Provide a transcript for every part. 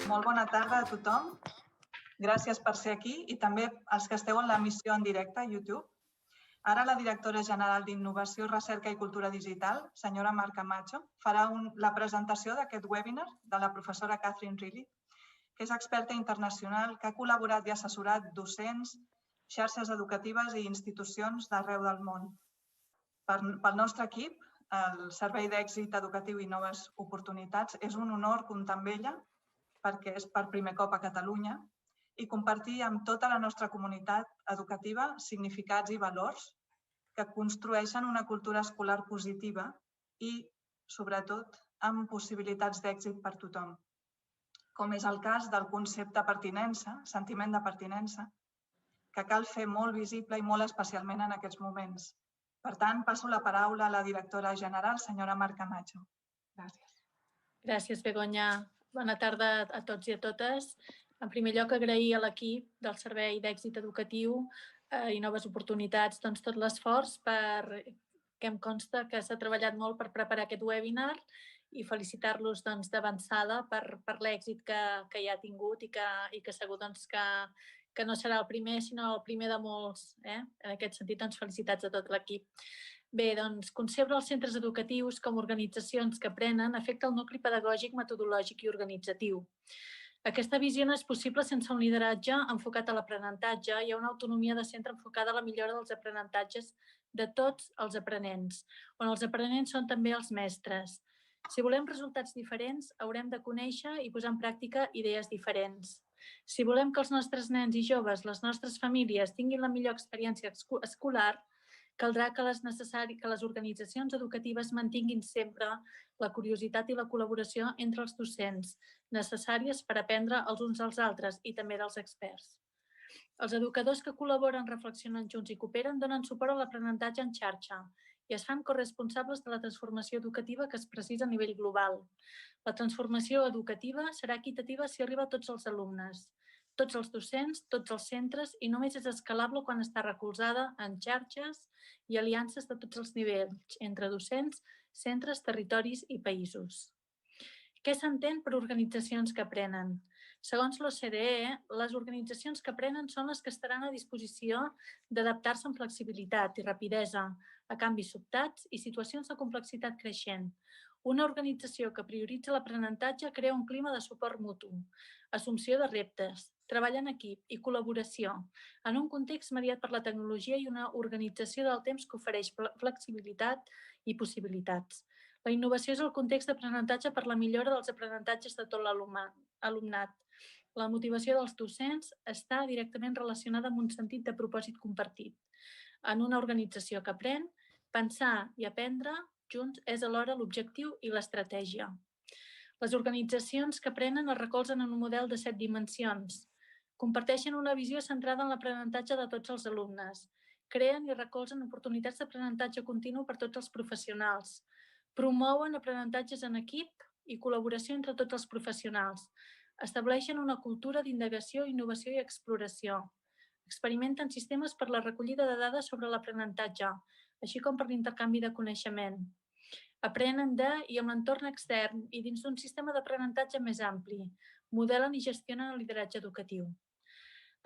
Molt bona tarda a tothom. Gràcies per ser aquí i també als que esteu en l'emissió en directe a YouTube. Ara la directora general d'Innovació, Recerca i Cultura Digital, senyora Mar Camacho, farà la presentació d'aquest webinar de la professora Catherine Riley, que és experta internacional que ha col·laborat i assessorat docents, xarxes educatives i institucions d'arreu del món. Pel nostre equip, el Servei d'Èxit Educatiu i Noves Oportunitats, és un honor comptar amb ella perquè és per primer cop a Catalunya i compartir amb tota la nostra comunitat educativa significats i valors que construeixen una cultura escolar positiva i, sobretot, amb possibilitats d'èxit per tothom, com és el cas del concepte pertinença, sentiment de pertinença, que cal fer molt visible i molt especialment en aquests moments. Per tant, passo la paraula a la directora general, senyora Mar Camacho. Gràcies. Gràcies, Begoña. Bona tarda a tots i a totes. En primer lloc, agrair a l'equip del Servei d'Èxit Educatiu i Noves Oportunitats tot l'esforç que em consta que s'ha treballat molt per preparar aquest webinar i felicitar-los d'avançada per l'èxit que ja ha tingut i que segur que no serà el primer, sinó el primer de molts. En aquest sentit, felicitats a tot l'equip. Bé, concebre els centres educatius com organitzacions que aprenen afecta el nucli pedagògic, metodològic i organitzatiu. Aquesta visió no és possible sense un lideratge enfocat a l'aprenentatge i a una autonomia de centre enfocada a la millora dels aprenentatges de tots els aprenents, on els aprenents són també els mestres. Si volem resultats diferents, haurem de conèixer i posar en pràctica idees diferents. Si volem que els nostres nens i joves, les nostres famílies, tinguin la millor experiència escolar, caldrà que les organitzacions educatives mantinguin sempre la curiositat i la col·laboració entre els docents, necessàries per aprendre els uns als altres i també dels experts. Els educadors que col·laboren, reflexionen junts i cooperen donen suport a l'aprenentatge en xarxa i es fan corresponsables de la transformació educativa que es precisa a nivell global. La transformació educativa serà equitativa si arriba a tots els alumnes, tots els docents, tots els centres i només és escalable quan està recolzada en xarxes i aliances de tots els nivells, entre docents, centres, territoris i països. Què s'entén per organitzacions que aprenen? Segons l'OCDE, les organitzacions que aprenen són les que estaran a disposició d'adaptar-se amb flexibilitat i rapidesa a canvis sobtats i situacions de complexitat creixent. Una organització que prioritza l'aprenentatge crea un clima de suport mutu, assumpció de reptes, treball en equip i col·laboració en un context mediat per la tecnologia i una organització del temps que ofereix flexibilitat i possibilitats. La innovació és el context d'aprenentatge per la millora dels aprenentatges de tot l'alumnat. La motivació dels docents està directament relacionada amb un sentit de propòsit compartit. En una organització que aprèn, pensar i aprendre junts és alhora l'objectiu i l'estratègia. Les organitzacions que aprenen es recolzen en un model de 7 dimensions. Comparteixen una visió centrada en l'aprenentatge de tots els alumnes. Creen i recolzen oportunitats d'aprenentatge continu per tots els professionals. Promouen aprenentatges en equip i col·laboració entre tots els professionals. Estableixen una cultura d'indagació, innovació i exploració. Experimenten sistemes per la recollida de dades sobre l'aprenentatge, així com per l'intercanvi de coneixement. Aprenen de i amb l'entorn extern i dins d'un sistema d'aprenentatge més ampli. Modelen i gestionen el lideratge educatiu.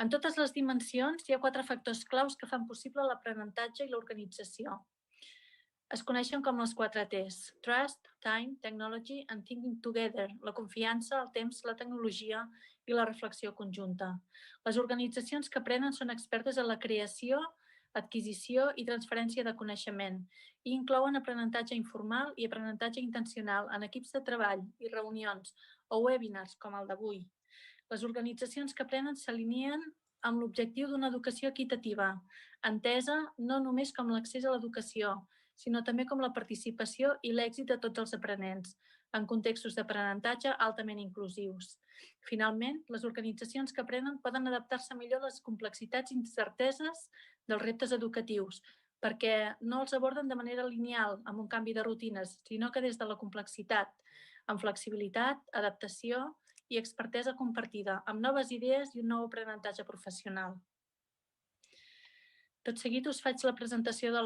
En totes les dimensions hi ha 4 factors claus que fan possible l'aprenentatge i l'organització. Es coneixen com les 4 T's: Trust, Time, Technology and Thinking Together, la confiança, el temps, la tecnologia i la reflexió conjunta. Les organitzacions que aprenen són expertes en la creació, adquisició i transferència de coneixement i inclouen aprenentatge informal i aprenentatge intencional en equips de treball i reunions o webinars com el d'avui. Les organitzacions que aprenen s'alineen amb l'objectiu d'una educació equitativa, entesa no només com l'accés a l'educació, sinó també com la participació i l'èxit de tots els aprenents, en contextos d'aprenentatge altament inclusius. Finalment, les organitzacions que aprenen poden adaptar-se millor a les complexitats i incerteses dels reptes educatius, perquè no els aborden de manera lineal, amb un canvi de rutines, sinó que des de la complexitat, amb flexibilitat, adaptació i expertesa compartida, amb noves idees i un nou aprenentatge professional. Tot seguit us faig la presentació de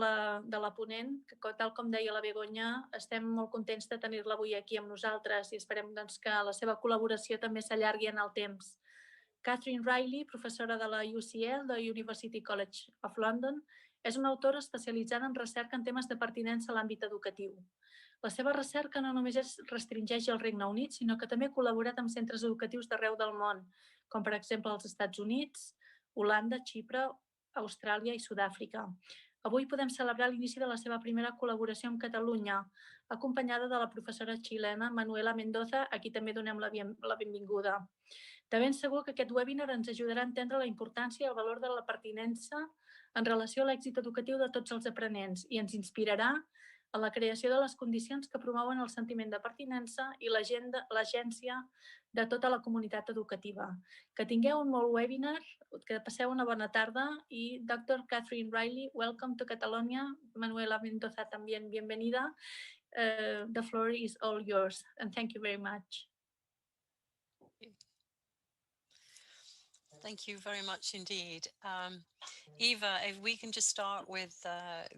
la ponent, que tal com deia la Begoña, estem molt contents de tenir-la avui aquí amb nosaltres i esperem doncs, que la seva col·laboració també s'allargui en el temps. Catherine Riley, professora de la UCL, de University College of London, és una autora especialitzada en recerca en temes de pertinença a l'àmbit educatiu. La seva recerca no només es restringeix al Regne Unit, sinó que també ha col·laborat amb centres educatius d'arreu del món, com per exemple als Estats Units, Holanda, Xipre, Austràlia i Sud-àfrica. Avui podem celebrar l'inici de la seva primera col·laboració amb Catalunya, acompanyada de la professora xilena Manuela Mendoza, a qui també donem la benvinguda. De ben segur que aquest webinar ens ajudarà a entendre la importància i el valor de la pertinença en relació a l'èxit educatiu de tots els aprenents i ens inspirarà a la creació de les condicions que promouen el sentiment de pertinença i l'agència de tota la comunitat educativa. Que tingueu un molt webinar, que passeu una bona tarda i Dr. Catherine Riley, welcome to Catalonia. Manuela Mendoza también, bienvenida. The floor is all yours and thank you very much. Thank you very much indeed. Eva, if we can just start with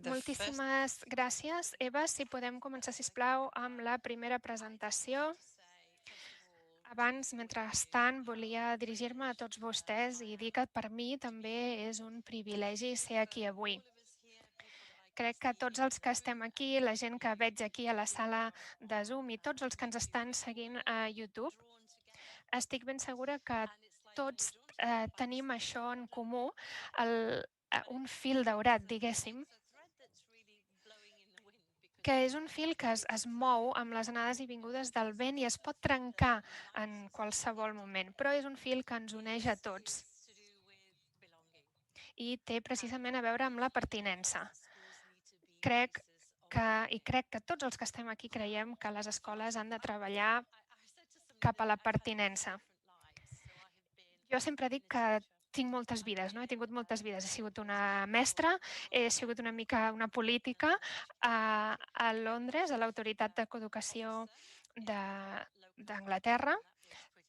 Moltíssimes gràcies. Eva, si podem començar, sisplau, amb la primera presentació. Abans, mentrestant, volia dirigir-me a tots vostès i dir que per mi també és un privilegi ser aquí avui. Crec que tots els que estem aquí, la gent que veig aquí a la sala de Zoom i tots els que ens estan seguint a YouTube, estic ben segura que tots tenim això en comú, un fil daurat, diguéssim, que és un fil que es mou amb les anades i vingudes del vent i es pot trencar en qualsevol moment, però és un fil que ens uneix a tots i té precisament a veure amb la pertinença. Crec que tots els que estem aquí creiem que les escoles han de treballar cap a la pertinença. Jo sempre dic que tinc moltes vides, no? He tingut moltes vides. He sigut una mestra, he sigut una mica una política a Londres, a l'Autoritat de Coeducació d'Anglaterra.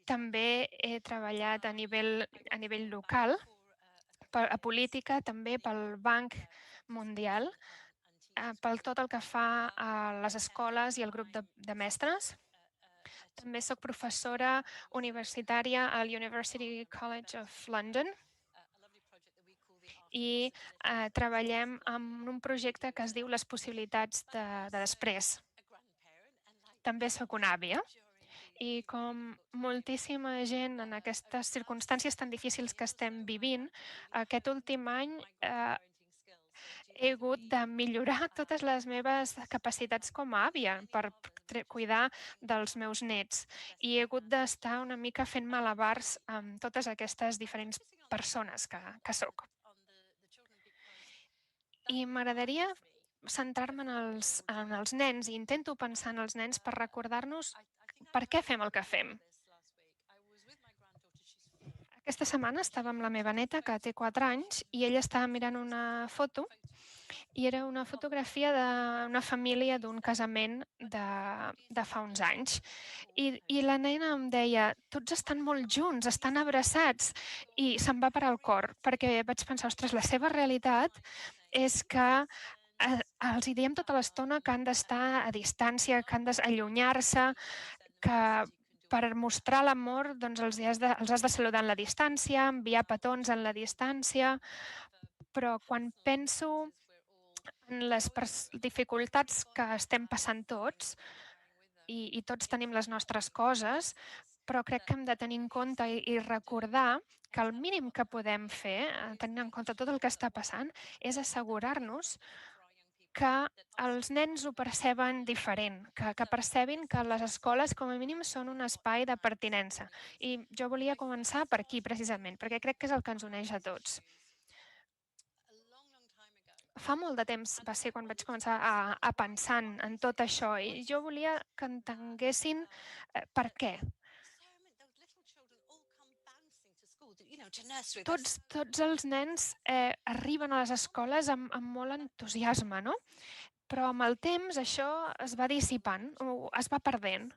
També he treballat a nivell local, a política, també pel Banc Mundial, pel tot el que fa a les escoles i al grup de mestres. També soc professora universitària al University College of London i treballem en un projecte que es diu Les possibilitats de després. També soc una àvia i com moltíssima gent en aquestes circumstàncies tan difícils que estem vivint, aquest últim any he hagut de millorar totes les meves capacitats com a àvia per cuidar dels meus nets i he hagut d'estar una mica fent malabars amb totes aquestes diferents persones que soc. I m'agradaria centrar-me en els nens i intento pensar en els nens per recordar-nos per què fem el que fem. Aquesta setmana estava amb la meva neta, que té 4 anys, i ella estava mirant una foto i era una fotografia d'una família d'un casament de fa uns anys. I la nena em deia, tots estan molt junts, estan abraçats, i se'm va parar el cor, perquè vaig pensar, ostres, la seva realitat és que els hi diem tota l'estona que han d'estar a distància, que han d'allunyar-se, que per mostrar l'amor doncs els has de saludar en la distància, enviar petons en la distància, però quan penso en les dificultats que estem passant tots, i tots tenim les nostres coses, però crec que hem de tenir en compte i recordar que el mínim que podem fer, tenint en compte tot el que està passant, és assegurar-nos que els nens ho perceben diferent, que percebin que les escoles com a mínim són un espai de pertinença. I jo volia començar per aquí, precisament, perquè crec que és el que ens uneix a tots. Fa molt de temps va ser quan vaig començar a pensar en tot això i jo volia que entenguessin per què. Tots els nens arriben a les escoles amb molt entusiasme, no? Però amb el temps això es va dissipant, es va perdent.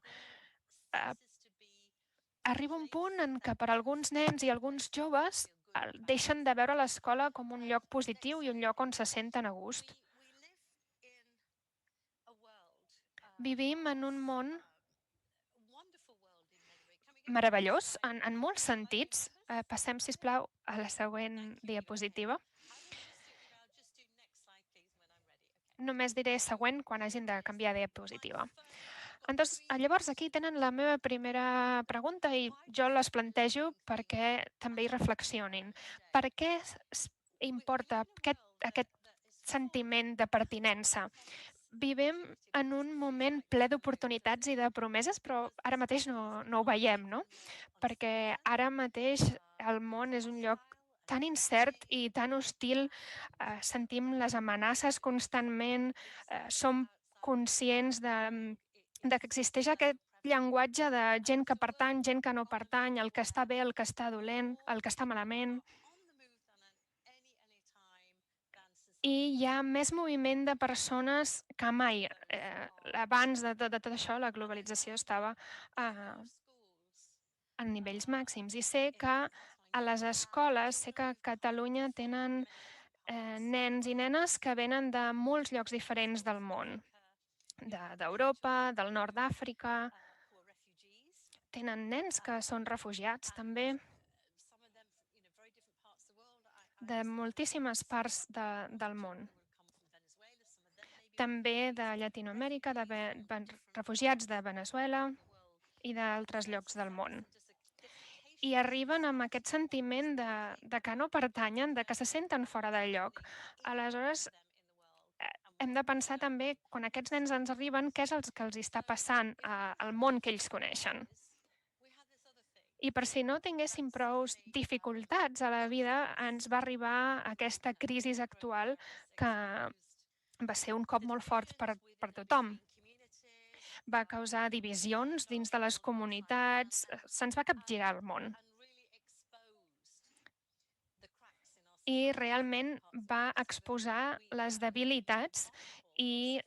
Arriba un punt en què per alguns nens i alguns joves deixen de veure l'escola com un lloc positiu i un lloc on se senten a gust. Vivim en un món meravellós en molts sentits. Passem, sisplau, a la següent diapositiva. Només diré següent quan hagin de canviar de diapositiva. Llavors, aquí tenen la meva primera pregunta i jo les plantejo perquè també hi reflexionin. Per què importa aquest sentiment de pertinença? Vivim en un moment ple d'oportunitats i de promeses, però ara mateix no ho veiem, no? Perquè ara mateix el món és un lloc tan incert i tan hostil, sentim les amenaces constantment, som conscients de que existeix aquest llenguatge de gent que pertany, gent que no pertany, el que està bé, el que està dolent, el que està malament. I hi ha més moviment de persones que mai. Abans de tot això, la globalització estava en nivells màxims. I sé que a les escoles, sé que a Catalunya tenen nens i nenes que venen de molts llocs diferents del món, d'Europa, del nord d'Àfrica. Tenen nens que són refugiats també, de moltíssimes parts del món. També de Llatinoamèrica, refugiats de Venezuela i d'altres llocs del món. I arriben amb aquest sentiment de que no pertanyen, de que se senten fora del lloc. Aleshores, hem de pensar també, quan aquests nens ens arriben, què és el que els està passant al món que ells coneixen. I per si no tinguéssim prou dificultats a la vida, ens va arribar aquesta crisi actual que va ser un cop molt fort per tothom. Va causar divisions dins de les comunitats, se'ns va capgirar el món. I realment va exposar les debilitats i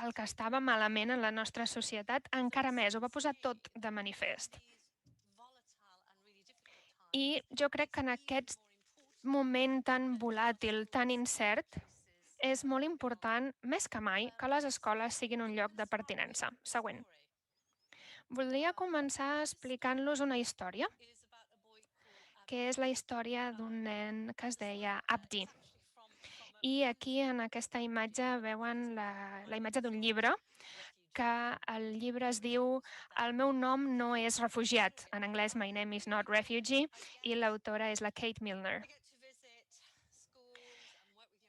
el que estava malament en la nostra societat encara més, ho va posar tot de manifest. I jo crec que en aquest moment tan volàtil, tan incert, és molt important, més que mai, que les escoles siguin un lloc de pertinença. Següent. Voldria començar explicant-los una història, que és la història d'un nen que es deia Abdi. I aquí, en aquesta imatge, veuen la imatge d'un llibre, que el llibre es diu El meu nom no és refugiat. En anglès, My name is not refugee, i l'autora és la Kate Milner.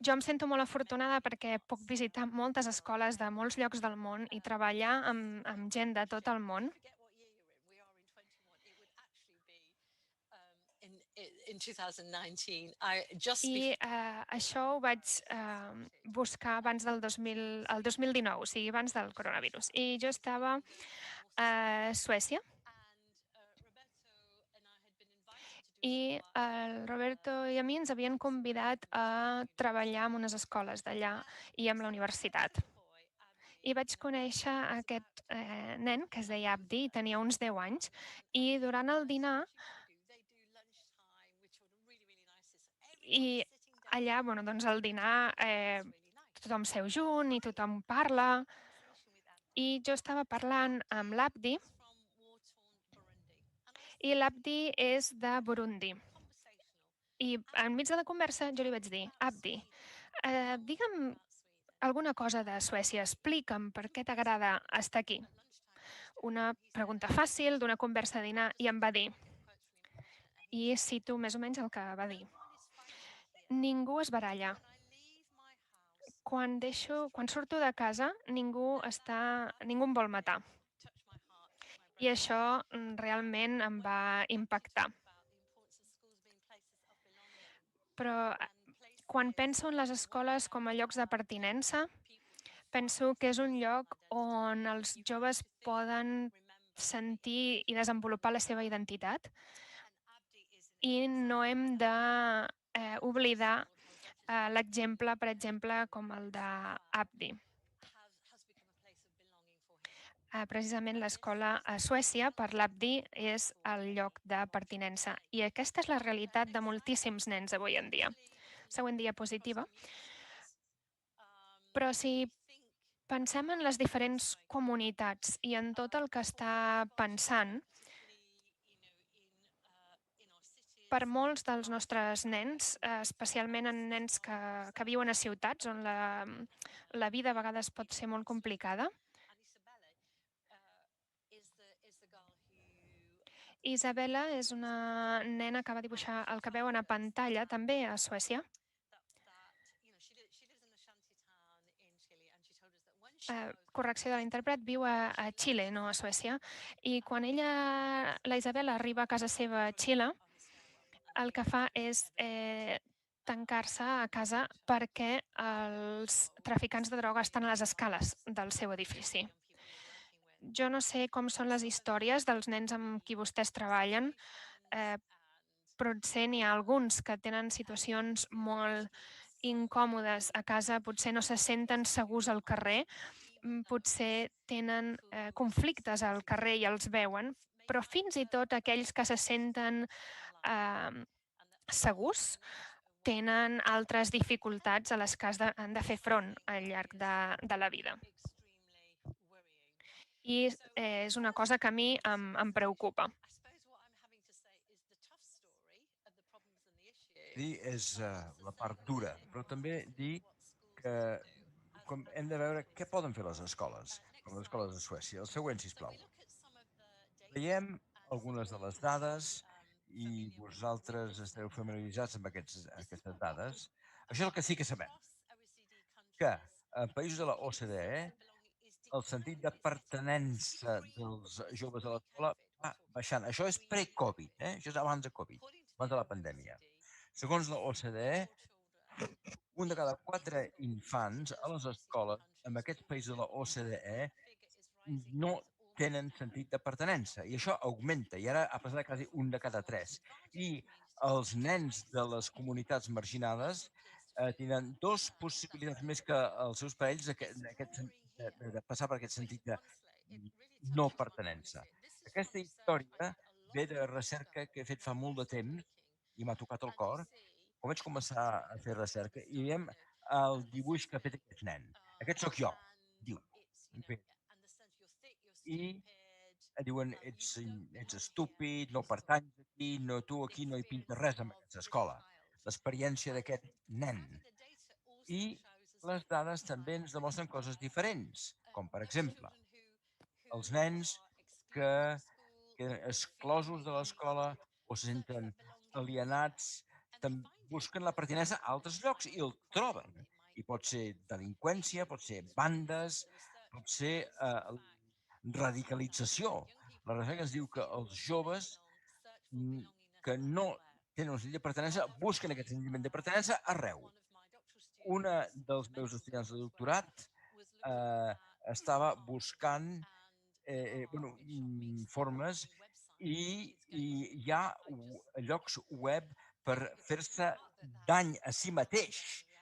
Jo em sento molt afortunada perquè puc visitar moltes escoles de molts llocs del món i treballar amb gent de tot el món. I això ho vaig buscar abans del 2019, o sigui, abans del coronavirus. I jo estava a Suècia. I el Roberto i a mi ens havien convidat a treballar en unes escoles d'allà i amb la universitat. I vaig conèixer aquest nen que es deia Abdi, tenia uns 10 anys, i durant el dinar, i allà, doncs al dinar tothom seu junt i tothom parla, i jo estava parlant amb l'Abdi, i l'Abdi és de Burundi. I enmig de la conversa jo li vaig dir, Abdi, digue'm alguna cosa de Suècia, explica'm per què t'agrada estar aquí. Una pregunta fàcil d'una conversa de dinar, i em va dir, i cito més o menys el que va dir, ningú es baralla. Quan surto de casa, ningú em vol matar. I això realment em va impactar. Però quan penso en les escoles com a llocs de pertinença, penso que és un lloc on els joves poden sentir i desenvolupar la seva identitat i no hem d'oblidar l'exemple, per exemple, com el d'Abdi. precisament l'escola a Suècia, per l'ABDI, és el lloc de pertinença. I aquesta és la realitat de moltíssims nens avui en dia. Següent diapositiva. Però si pensem en les diferents comunitats i en tot el que està pensant, per molts dels nostres nens, especialment en nens que viuen a ciutats on la vida a vegades pot ser molt complicada, Isabella és una nena que va dibuixar el que veuen a pantalla, també a Suècia. Correcció de l'intèrpret, viu a Xile, no a Suècia. I quan la Isabella arriba a casa seva a Xile, el que fa és tancar-se a casa perquè els traficants de droga estan a les escales del seu edifici. Jo no sé com són les històries dels nens amb qui vostès treballen, potser n'hi ha alguns que tenen situacions molt incòmodes a casa, potser no se senten segurs al carrer, potser tenen conflictes al carrer i els veuen, però fins i tot aquells que se senten segurs tenen altres dificultats a les que han de fer front al llarg de la vida. I és una cosa que a mi em preocupa. Dir és la part dura, però també dir que hem de veure què poden fer les escoles, com les escoles de Suècia. El següent, sisplau. Veiem algunes de les dades i vosaltres esteu familiaritzats amb aquestes dades. Això és el que sí que sabem, que en països de la OCDE el sentit de pertinença dels joves a l'escola va baixant. Això és pre-Covid, això és abans de Covid, abans de la pandèmia. Segons la OCDE, un de cada 4 infants a les escoles en aquests països de la OCDE no tenen sentit de pertinença i això augmenta i ara ha passat a quasi un de cada 3. I els nens de les comunitats marginades tenen 2 possibilitats més que els seus parells de passar per aquest sentit de no pertinença. Aquesta història ve de recerca que he fet fa molt de temps i m'ha tocat el cor. Quan vaig començar a fer recerca i veiem el dibuix que ha fet aquest nen. Aquest sóc jo, diu. I diuen, ets estúpid, no pertanys aquí, tu aquí no hi pintes res en aquesta escola. L'experiència d'aquest nen. I les dades també ens demostren coses diferents, com per exemple, els nens que queden exclosos de l'escola o se senten alienats, busquen la pertinença a altres llocs i el troben. I pot ser delinqüència, pot ser bandes, pot ser radicalització. La recerca ens diu que els joves que no tenen un sentit de pertinença busquen aquest sentiment de pertinença arreu. Una dels meus estudiants de doctorat estava buscant formes i hi ha llocs web per fer-se dany a si mateix.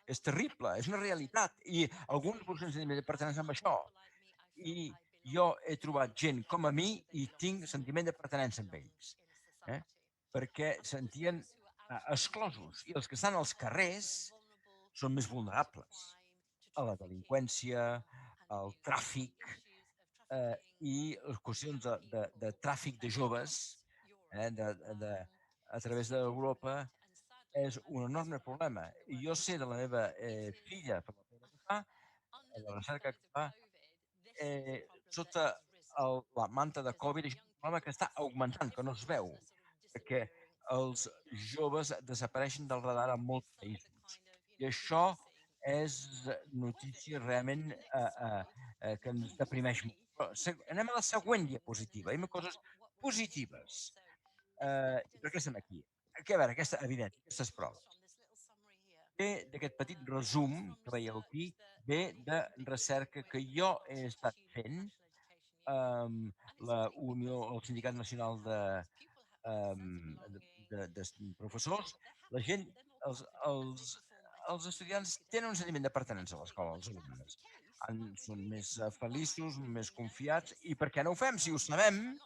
És terrible, és una realitat. I alguns busquen sentiment de pertinença amb això. I jo he trobat gent com a mi i tinc sentiment de pertinença amb ells. Perquè sentien exclosos. I els que estan als carrers són més vulnerables a la delinqüència, al tràfic i les qüestions de tràfic de joves a través d'Europa és un enorme problema. I jo sé de la meva filla, per la recerca que fa, sota la manta de Covid, és un problema que està augmentant, que no es veu, perquè els joves desapareixen del radar en molts països. I això és notícia realment que ens deprimeix molt. Però anem a la següent diapositiva. Hi ha coses positives. Per què estem aquí? A veure, aquesta evidència, aquestes proves. Ve d'aquest petit resum que veieu aquí, ve de recerca que jo he estat fent la Unió, el Sindicat Nacional de Professors. La gent, els estudiants tenen un sentiment de pertinença a l'escola, els alumnes. són més feliços, més confiats. I per què no ho fem? Si ho sabem,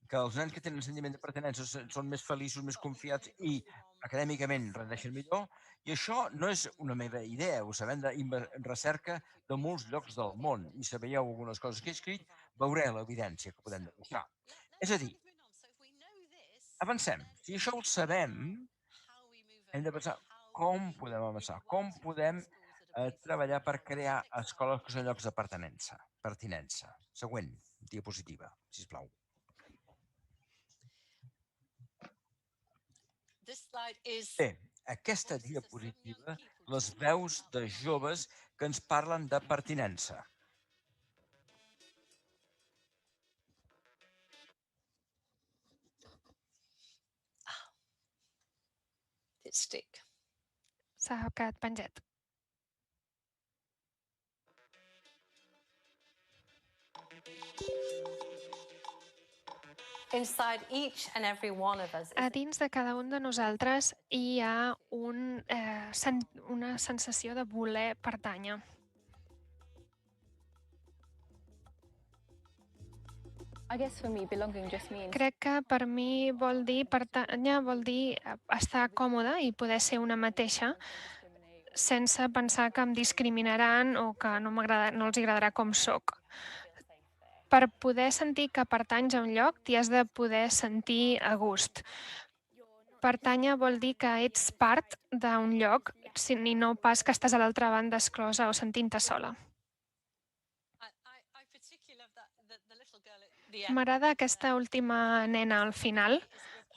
que els nens que tenen sentiment de pertinença són més feliços, més confiats i acadèmicament rendeixen millor. I això no és una meva idea, ho sabem de recerca de molts llocs del món. I si veieu algunes coses que he escrit, veureu l'evidència que podem demostrar. És a dir, avancem. Si això ho sabem, hem de pensar com podem avançar, com podem treballar per crear escoles que són llocs de pertinença. Següent diapositiva, sisplau. Bé, aquesta diapositiva, les veus de joves que ens parlen de pertinença. S'ha quedat penjat. A dins de cada un de nosaltres hi ha una sensació de voler pertànyer. Crec que per mi vol dir pertànyer, vol dir estar còmode i poder ser una mateixa sense pensar que em discriminaran o que no els agradarà com sóc. Per poder sentir que pertanys a un lloc, t'hi has de poder sentir a gust. Pertànyer vol dir que ets part d'un lloc i no pas que estàs a l'altra banda exclosa o sentint-te sola. M'agrada aquesta última nena al final,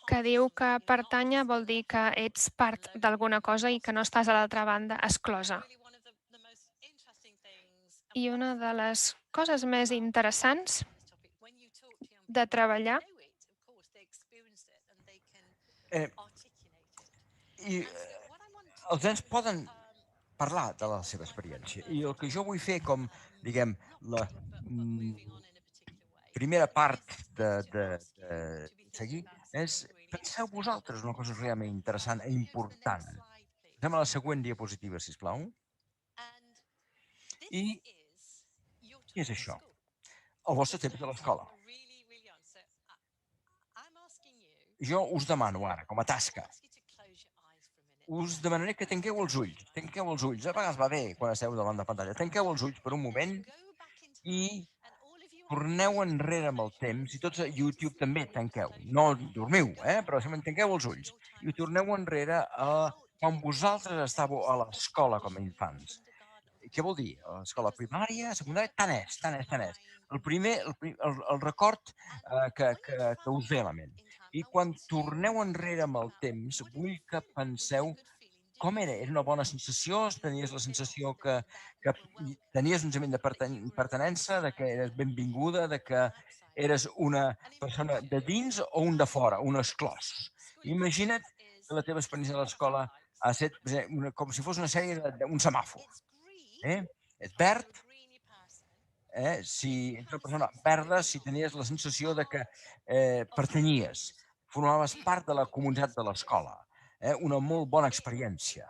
que diu que pertànyer vol dir que ets part d'alguna cosa i que no estàs a l'altra banda exclosa. I una de les coses més interessants de treballar i els nens poden parlar de la seva experiència. I el que jo vull fer com, diguem, la primera part de seguir és penseu vosaltres una cosa realment interessant i important. Passem a la següent diapositiva, sisplau. I què és això? El vostre temps de l'escola. Jo us demano ara, com a tasca, us demanaré que tanqueu els ulls. Tanqueu els ulls. A vegades va bé quan esteu davant de pantalla. Tanqueu els ulls per un moment i torneu enrere amb el temps, i tots a YouTube també tanqueu. No dormiu, però simplement tanqueu els ulls. I torneu enrere a quan vosaltres estàveu a l'escola com a infants. Què vol dir? A l'escola primària, secundària, tant és. El record que us ve a la ment. I quan torneu enrere amb el temps, vull que penseu com era. Era una bona sensació? Tenies la sensació que tenies un sentiment de pertinença, de que eres benvinguda, de que eres una persona de dins o un de fora, un exclòs? Imagina't que la teva experiència a l'escola ha estat com si fos una sèrie d'un semàfor. És verd, si ets una persona verda, si tenies la sensació de que pertanyies, formaves part de la comunitat de l'escola. Una molt bona experiència.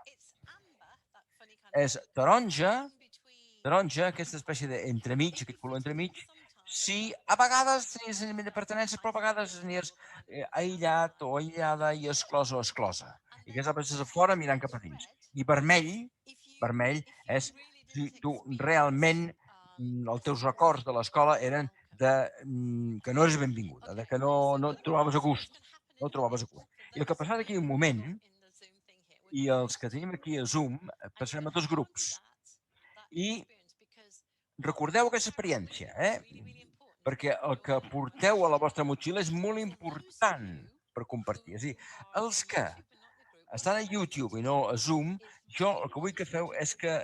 És taronja, aquesta espècie d'entremig, aquest color entremig, si a vegades tenies sentiment de pertinença, però a vegades anies aïllat o aïllada i exclòs o exclosa. I que estàs a fora mirant cap a dins. I vermell és si tu realment els teus records de l'escola eren que no eres benvinguda, que no et trobaves a gust. No et trobaves a gust. I el que passarà d'aquí un moment, i els que tenim aquí a Zoom, passarem a dos grups. I recordeu aquesta experiència, perquè el que porteu a la vostra motxilla és molt important per compartir. És a dir, els que estan a YouTube i no a Zoom, jo el que vull que feu és que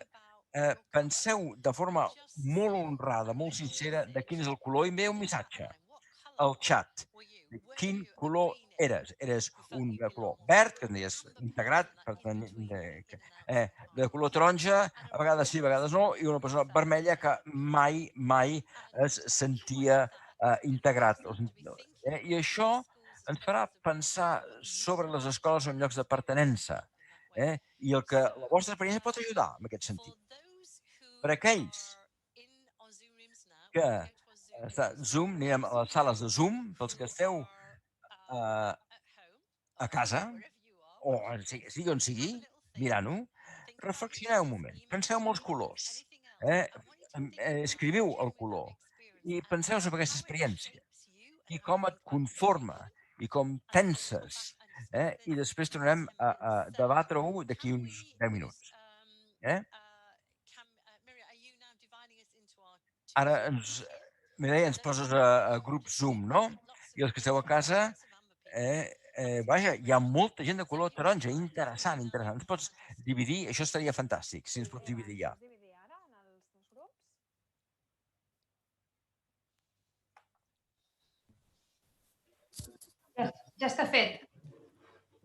penseu de forma molt honrada, molt sincera, de quin és el color i envieu un missatge al xat. Quin color eres? Eres un de color verd, que tenies integrat, de color taronja, a vegades sí, a vegades no, i una persona vermella que mai es sentia integrat. I això ens farà pensar sobre les escoles en llocs de pertinença, i el que la vostra experiència pot ajudar en aquest sentit. Per aquells que Zoom, anirem a les sales de Zoom, pels que esteu a casa, o sigui on sigui, mirant-ho, reflexioneu un moment, penseu en els colors, escriviu el color i penseu sobre aquesta experiència i com et conforma i com penses, i després tornarem a debatre-ho d'aquí uns 10 minuts. Ara, Mireia, ens poses a grup Zoom, no? I els que esteu a casa, vaja, hi ha molta gent de color taronja, interessant, interessant. Ens pots dividir? Això estaria fantàstic, si ens pots dividir ja. Ja està fet.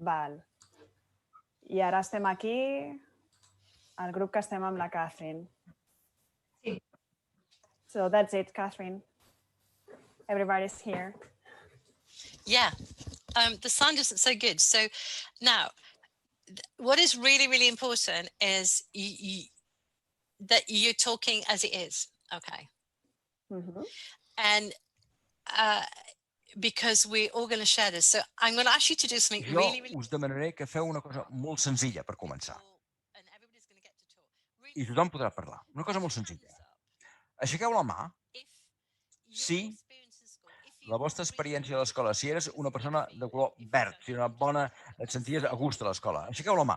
Val. I ara estem aquí, el grup que estem amb la Catherine. Sí. So that's it, Catherine. Everybody's here. Yeah, the sound isn't so good. So now, what is really, really important is that you're talking as it is, okay? Mhm. And because we're all going to share this, so I'm going to ask you to do something Jo really, really us demanaré que feu una cosa molt senzilla per començar. and everybody's going to get to talk. I tothom podrà parlar. Una cosa molt senzilla. Aixequeu la mà si la vostra experiència a l'escola, si eres una persona de color verd, si una bona, et senties a gust a l'escola, aixequeu la mà.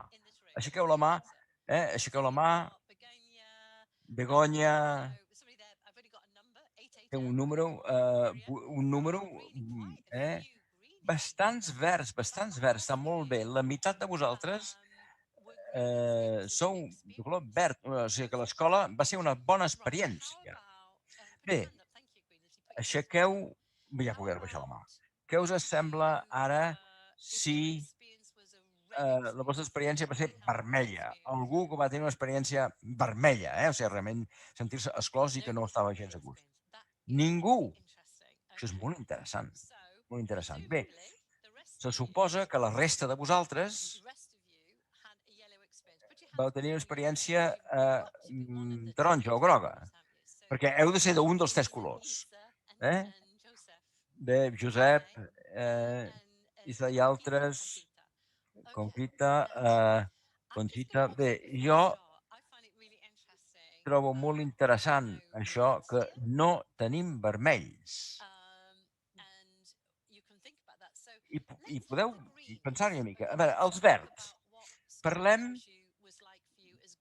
Aixequeu la mà, aixequeu la mà. Begoña, té un número, bastants verds, està molt bé. La meitat de vosaltres sou de color verd, o sigui que l'escola va ser una bona experiència. Bé, aixequeu, ja podeu baixar la mà. Què us sembla ara si la vostra experiència va ser vermella? Algú que va tenir una experiència vermella, o sigui, realment sentir-se exclòs i que no estava gens a gust. Ningú. Això és molt interessant, molt interessant. Bé, se suposa que la resta de vosaltres vau tenir una experiència taronja o groga, perquè heu de ser d'un dels tres colors. Bé, Josep, i altres, Conxita, bé, jo trobo molt interessant això que no tenim vermells. I podeu pensar-hi una mica. A veure, els verds. Parlem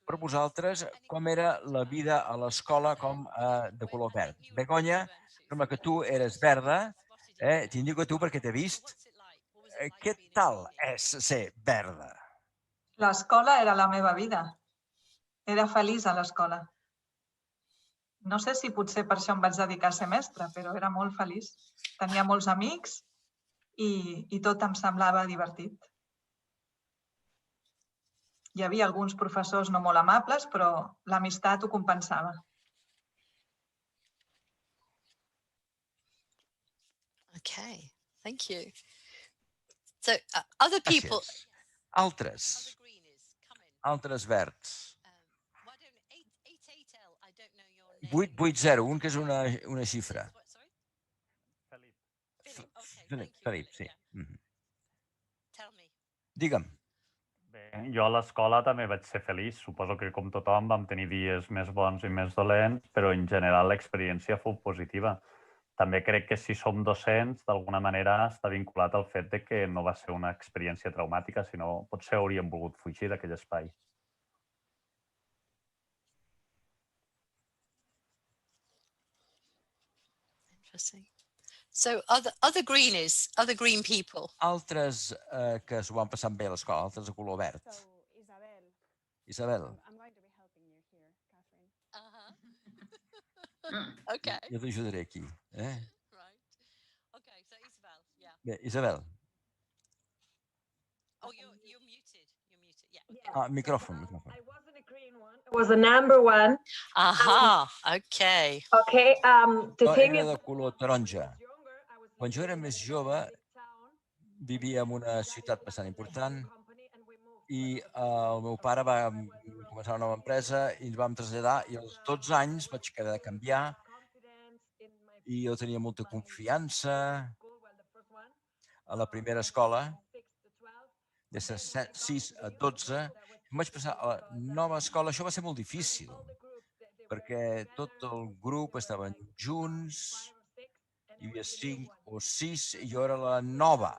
per vosaltres com era la vida a l'escola com de color verd. Begoña, sembla que tu eres verda, t'indico tu perquè t'he vist. Què tal és ser verda? L'escola era la meva vida. Era feliç a l'escola. No sé si potser per això em vaig dedicar a ser mestra, però era molt feliç. Tenia molts amics i tot em semblava divertit. Hi havia alguns professors no molt amables, però l'amistat ho compensava. Okay, thank you. So other people, Gràcies. Altres verds. 880, que és una xifra. Felip, sí. Digue'm. Bé, jo a l'escola també vaig ser feliç. Suposo que com tothom vam tenir dies més bons i més dolents, però en general l'experiència fou positiva. També crec que si som docents, d'alguna manera està vinculat al fet de que no va ser una experiència traumàtica, sinó potser hauríem volgut fugir d'aquell espai. interesting. So other green people. Altres que s'ho van passar bé a l'escola, altres de color verd. Isabel. I'm going to be helping you here, Catherine. Okay. Jo t'ajudaré aquí. Right. Okay, so Isabel, yeah. Bé, Isabel. Oh, you're muted. Yeah. Micròfon. I wasn't a green one. I was the number one. Aha, okay. Okay, the thing Era is... de color taronja. Quan jo era més jove, vivia en una ciutat bastant important i el meu pare va començar una nova empresa i ens vam traslladar i als 12 anys vaig quedar de canviar i jo tenia molta confiança a la primera escola, de 6 a 12, em vaig passar a la nova escola. Això va ser molt difícil, perquè tot el grup estaven junts, hi havia 5 o 6, i jo era la nova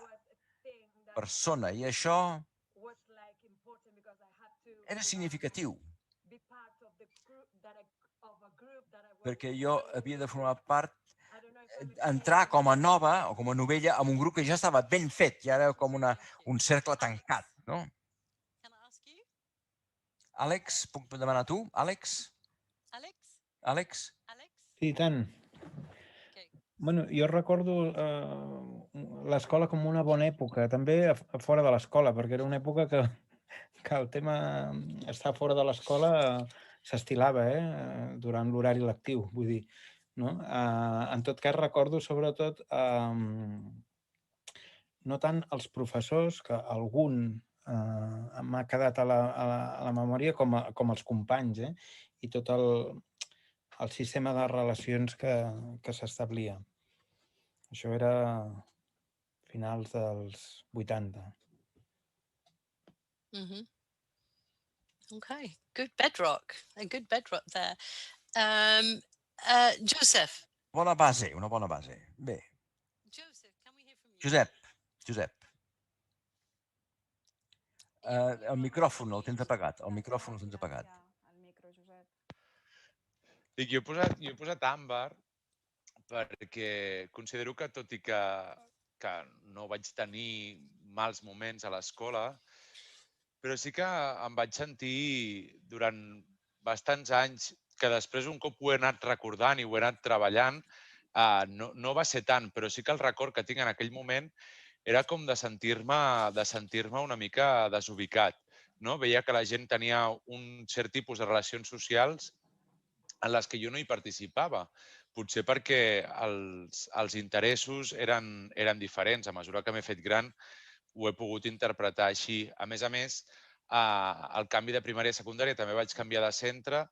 persona, i això era significatiu, perquè jo havia de formar part, entrar com a nova o com a novella en un grup que ja estava ben fet, ja era com un cercle tancat, no? Àlex, puc demanar tu? Àlex? Àlex? Sí, i tant. Bueno, jo recordo l'escola com una bona època, també fora de l'escola, perquè era una època que el tema estar fora de l'escola s'estilava durant l'horari lectiu, vull dir. No? En tot cas, recordo sobretot no tant els professors, que algun m'ha quedat a la memòria, com els companys, i tot el sistema de relacions que s'establia. Això era finals dels 80. Okay, good bedrock, a good bedrock there. Joseph. Bona base, una bona base. Bé. Josep. El micròfon el tens apagat. El micròfon el tens apagat. Dic, jo he posat Àmbar perquè considero que, tot i que no vaig tenir mals moments a l'escola, però sí que em vaig sentir durant bastants anys que després un cop ho he anat recordant i ho he anat treballant, no va ser tant, però sí que el record que tinc en aquell moment era com de sentir-me una mica desubicat. No? Veia que la gent tenia un cert tipus de relacions socials en les que jo no hi participava. Potser perquè els interessos eren diferents. A mesura que m'he fet gran, ho he pogut interpretar així. A més, al canvi de primària i secundària també vaig canviar de centre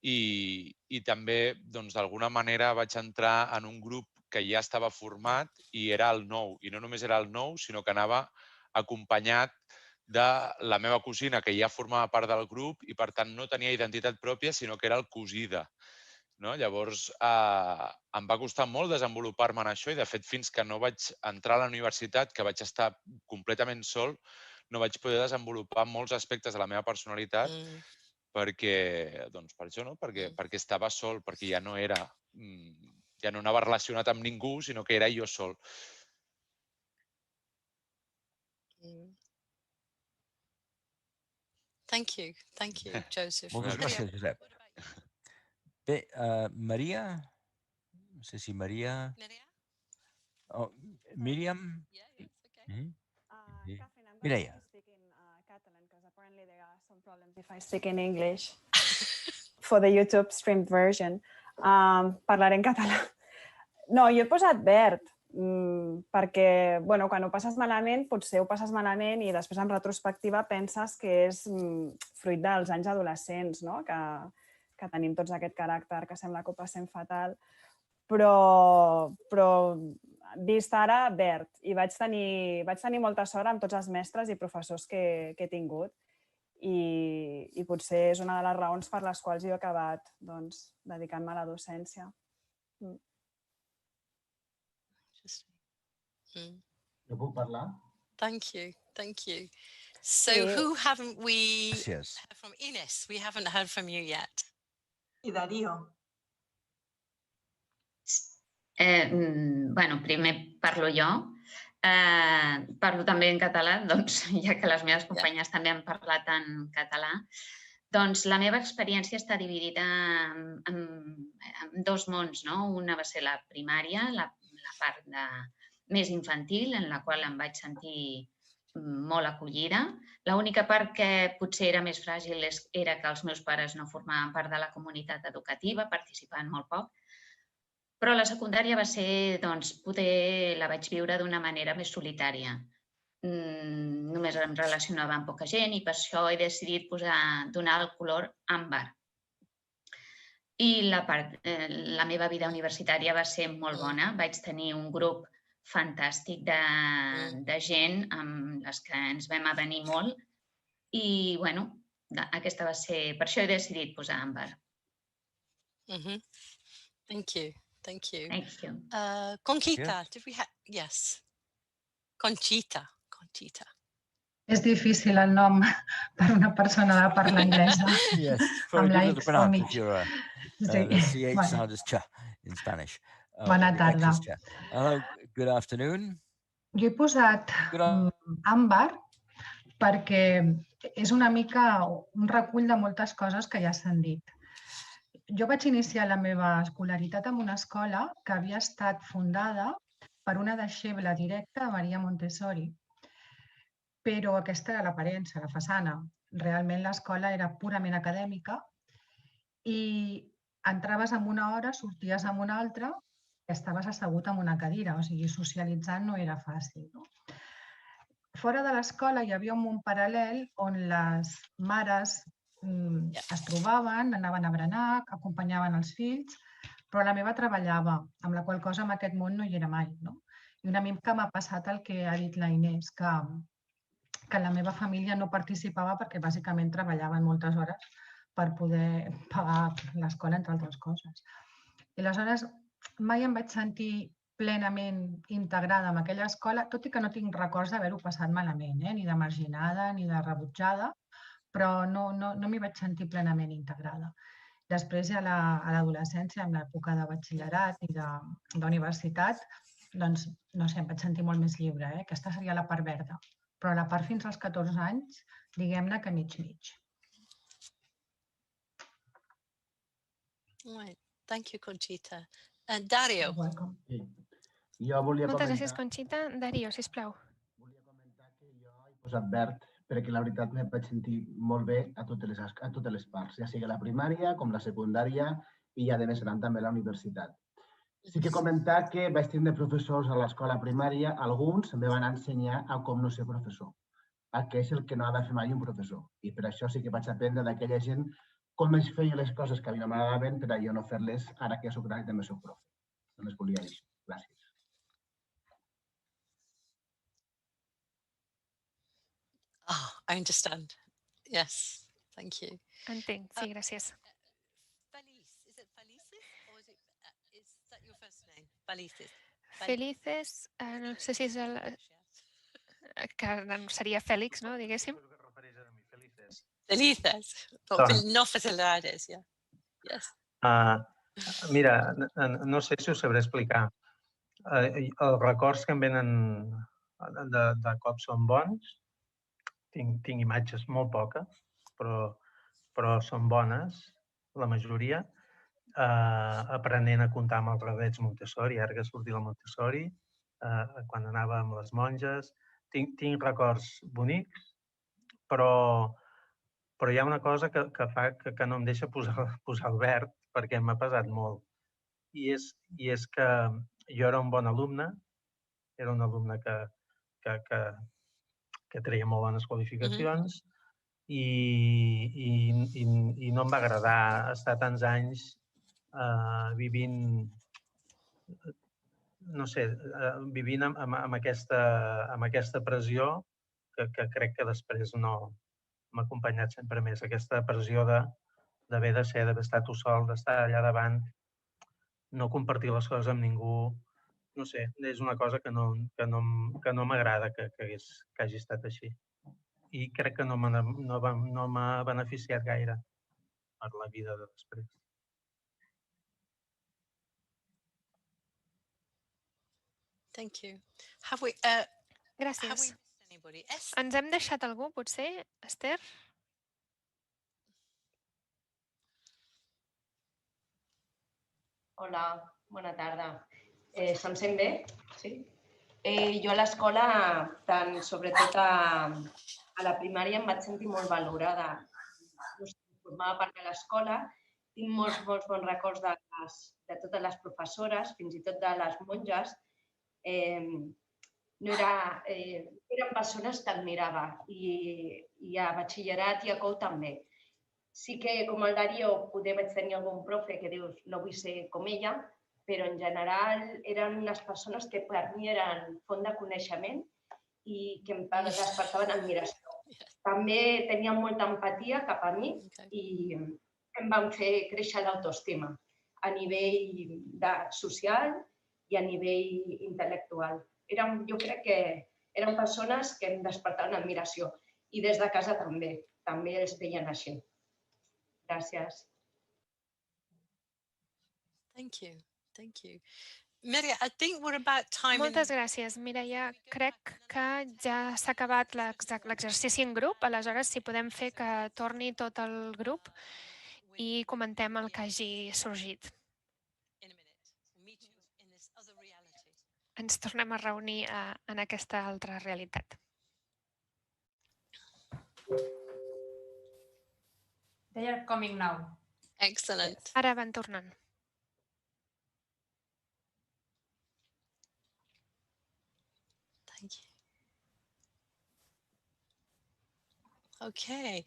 i també, d'alguna manera, vaig entrar en un grup que ja estava format i era el nou. I no només era el nou, sinó que anava acompanyat de la meva cosina, que ja formava part del grup i, per tant, no tenia identitat pròpia, sinó que era el cosí de. Llavors, em va costar molt desenvolupar-me en això i, de fet, fins que no vaig entrar a la universitat, que vaig estar completament sol, no vaig poder desenvolupar molts aspectes de la meva personalitat perquè, per això, no? Perquè estava sol, perquè ja no anava relacionat amb ningú, sinó que era jo sol. Thank you, Joseph. Moltes gràcies, Josep. Bé, Maria? No sé si Maria... Míriam? Mireia. If I speak in English for the YouTube streamed version. Parlaré en català. No, jo he posat verd perquè, quan ho passes malament, potser ho passes malament i després en retrospectiva penses que és fruit dels anys adolescents, no? Que tenim tots aquest caràcter que sembla que ho passem fatal. Però vist ara, verd. I vaig tenir molta sort amb tots els mestres i professors que he tingut. I potser és una de les raons per les quals jo he acabat dedicant-me a la docència. Jo puc parlar? Thank you. So who haven't we heard from? Ines, we haven't heard from you yet. I Darío. Primer parlo jo. Parlo també en català, ja que les meves companyes també han parlat en català. Doncs la meva experiència està dividida en dos mons. Una va ser la primària, la part més infantil, en la qual em vaig sentir molt acollida. L'única part que potser era més fràgil era que els meus pares no formaven part de la comunitat educativa, participaven molt poc. Però la secundària va ser, poder la vaig viure d'una manera més solitària. només em relacionava amb poca gent i per això he decidit donar el color àmbar. I la meva vida universitària va ser molt bona. Vaig tenir un grup fantàstic de gent amb les que ens vam avenir molt i, bueno, aquesta va ser... Per això he decidit posar àmbar. Thank you. Thank you. Thank you. Conchita, did we have... Yes. Conchita. És difícil el nom per una persona de parla anglesa. Yes, very difficult to pronounce if you're the CH sound is cha in Spanish. Bona tarda. Hello, good afternoon. Jo he posat àmbar perquè és una mica un recull de moltes coses que ja s'han dit. Jo vaig iniciar la meva escolaritat en una escola que havia estat fundada per una deixeble directa de Maria Montessori. Però aquesta era l'aparença, la façana. Realment l'escola era purament acadèmica i entraves en una hora, sorties en una altra i estaves assegut en una cadira, o sigui, socialitzant no era fàcil. Fora de l'escola hi havia un món paral·lel on les mares es trobaven, anaven a berenar, acompanyaven els fills, però la meva treballava, amb la qual cosa en aquest món no hi era mai. I una mica m'ha passat el que ha dit la Inés, que la meva família no participava perquè bàsicament treballaven moltes hores per poder pagar l'escola, entre altres coses. I aleshores mai em vaig sentir plenament integrada en aquella escola, tot i que no tinc records d'haver-ho passat malament, ni de marginada ni de rebutjada, però no m'hi vaig sentir plenament integrada. Després, a l'adolescència, en l'època de batxillerat i d'universitat, doncs, no sé, em vaig sentir molt més lliure. Aquesta seria la part verda. Però la part fins als 14 anys, diguem-ne que mig-mig. Thank you, Conchita. Dario. Moltes gràcies, Conchita. Dario, sisplau. Volia comentar que jo he posat verd perquè la veritat em vaig sentir molt bé a totes les parts, ja sigui la primària com la secundària i ja de més gran també la universitat. Sí que comentar que vaig tindre professors a l'escola primària, alguns em van ensenyar a com no ser professor, que és el que no ha de fer mai un professor. I per això sí que vaig aprendre d'aquella gent com es feien les coses que a mi no m'agradaven per a jo no fer-les ara que soc gran i també soc profe. Només volia dir això. Gràcies. I understand. Yes, thank you. Entenc, sí, gràcies. Feliz, is it Felices or is that your first name? Felices. Felices, no sé si és el... que seria Fèlix, no, diguéssim? Felices, no facilidades, yeah. Yes. Mira, no sé si ho sabré explicar. Els records que em venen de cop són bons. Tinc imatges molt poques, però són bones, la majoria. Aprenent a comptar amb els radets Montessori, ara que ha sortit la Montessori, quan anava amb les monges. Tinc records bonics, però hi ha una cosa que fa que no em deixa posar el verd perquè m'ha pesat molt. I és que jo era un bon alumne, era un alumne que treia molt bones qualificacions i no em va agradar estar tants anys vivint, no sé, vivint amb aquesta pressió que crec que després no m'ha acompanyat sempre més. Aquesta pressió d'haver d'haver estar tu sol, d'estar allà davant, no compartir les coses amb ningú. No sé, és una cosa que no m'agrada que hagi estat així. I crec que no m'ha beneficiat gaire per la vida de després. Thank you. Gràcies. Ens hem deixat algú, potser, Esther? Hola, bona tarda. Se'm sent bé? Sí? Jo a l'escola, sobretot a la primària, em vaig sentir molt valorada. Formava part de l'escola, tinc molts bons records de totes les professores, fins i tot de les monges. no era, eren persones que admirava i a batxillerat i a COU també. Sí que, com el Darío, poder vaig tenir algun profe que dius no vull ser com ella, però en general eren unes persones que per mi eren font de coneixement i que em despertaven admiració. També tenien molta empatia cap a mi i em van fer créixer l'autoestima a nivell social i a nivell intel·lectual. Jo crec que eren persones que em despertaven admiració i des de casa també els veien així. Gràcies. Thank you. Thank you. Mireia, I think we're about time. Moltes gràcies, Mireia. Crec que ja s'ha acabat l'exercici en grup, aleshores si podem fer que torni tot el grup i comentem el que hagi sorgit. Ens tornem a reunir en aquesta altra realitat. They are coming now. Excellent. Ara van tornant. Thank you. Okay.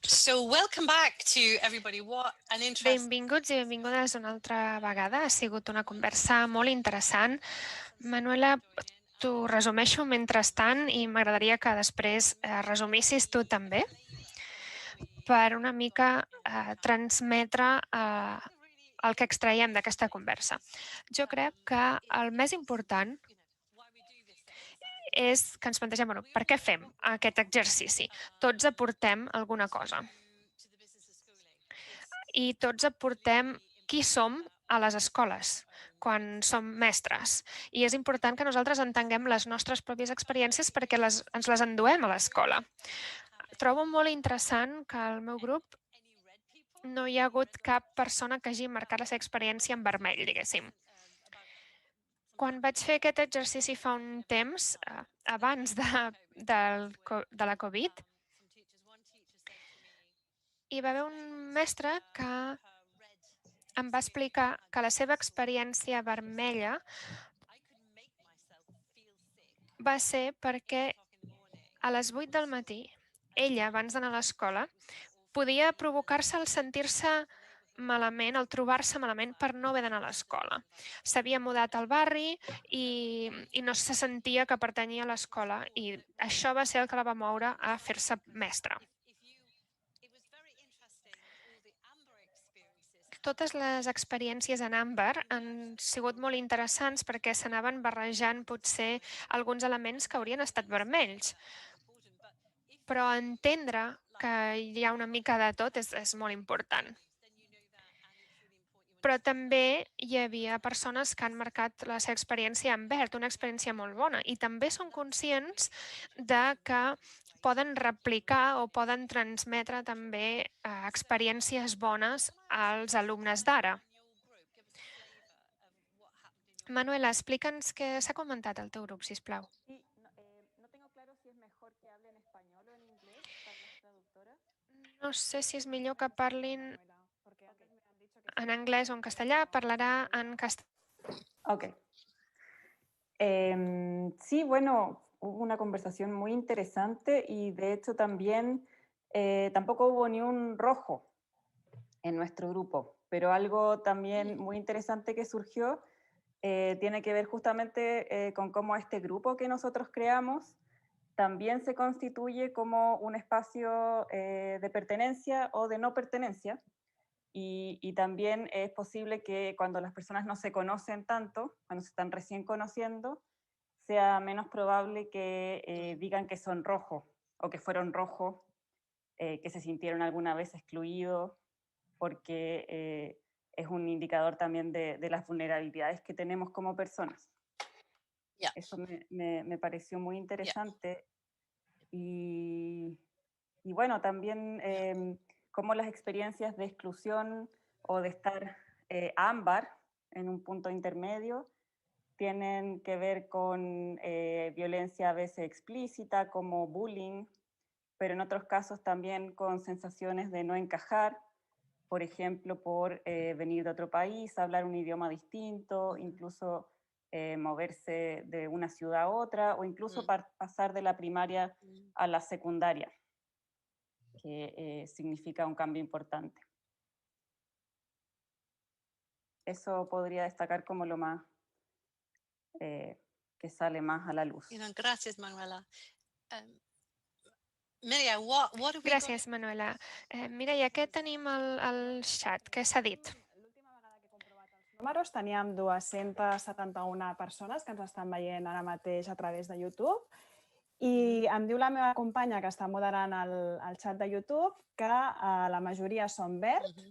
So welcome back to everybody. What an interesting... Benvinguts i benvingudes una altra vegada. Ha sigut una conversa molt interessant. Manuela, t'ho resumeixo mentrestant i m'agradaria que després resumissis tu també per una mica transmetre el que extraiem d'aquesta conversa. Jo crec que el més important és que ens plantegem, per què fem aquest exercici? Tots aportem alguna cosa. I tots aportem qui som a les escoles quan som mestres. I és important que nosaltres entenguem les nostres pròpies experiències perquè ens les enduem a l'escola. Trobo molt interessant que al meu grup no hi ha hagut cap persona que hagi marcat la seva experiència en vermell, diguéssim. Quan vaig fer aquest exercici fa un temps, abans de la Covid, hi va haver un mestre que em va explicar que la seva experiència vermella va ser perquè a les 8 del matí, ella, abans d'anar a l'escola, podia provocar-se el sentir-se malament, el trobar-se malament per no haver d'anar a l'escola. S'havia mudat al barri i no se sentia que pertanyia a l'escola i això va ser el que la va moure a fer-se mestra. Totes les experiències en àmbar han sigut molt interessants perquè s'anaven barrejant potser alguns elements que haurien estat vermells. Però entendre que hi ha una mica de tot és molt important. Però també hi havia persones que han marcat la seva experiència en verd, una experiència molt bona, i també són conscients de que poden replicar o poden transmetre també experiències bones als alumnes d'ara. Manuela, explica'ns què s'ha comentat al teu grup, sisplau. No sé si és millor que parlin en anglès o en castellà, parlarà en castellà. Ok. Sí, bueno, hubo una conversación muy interesante y de hecho también tampoco hubo ni un rojo en nuestro grupo, pero algo también muy interesante que surgió tiene que ver justamente con cómo este grupo que nosotros creamos también se constituye como un espacio de pertenencia o de no pertenencia. Y también es posible que cuando las personas no se conocen tanto, cuando se están recién conociendo, sea menos probable que digan que son rojos o que fueron rojos, que se sintieron alguna vez excluidos, porque es un indicador también de las vulnerabilidades que tenemos como personas. Yeah. Eso me pareció muy interesante. Y bueno, también cómo las experiencias de exclusión o de estar ámbar en un punto intermedio tienen que ver con violencia a veces explícita como bullying, pero en otros casos también con sensaciones de no encajar, por ejemplo, por venir de otro país, hablar un idioma distinto, incluso moverse de una ciudad a otra o incluso pasar de la primaria a la secundaria, que significa un cambio importante. Eso podría destacar como lo más que sale más a la luz. Gracias, Manuela. Mireia, what have we Gràcies, Manuela. Mireia, què tenim al xat? Què s'ha dit? Números, teníem 271 persones que ens estan veient ara mateix a través de YouTube i em diu la meva companya que està moderant el xat de YouTube que la majoria són verd,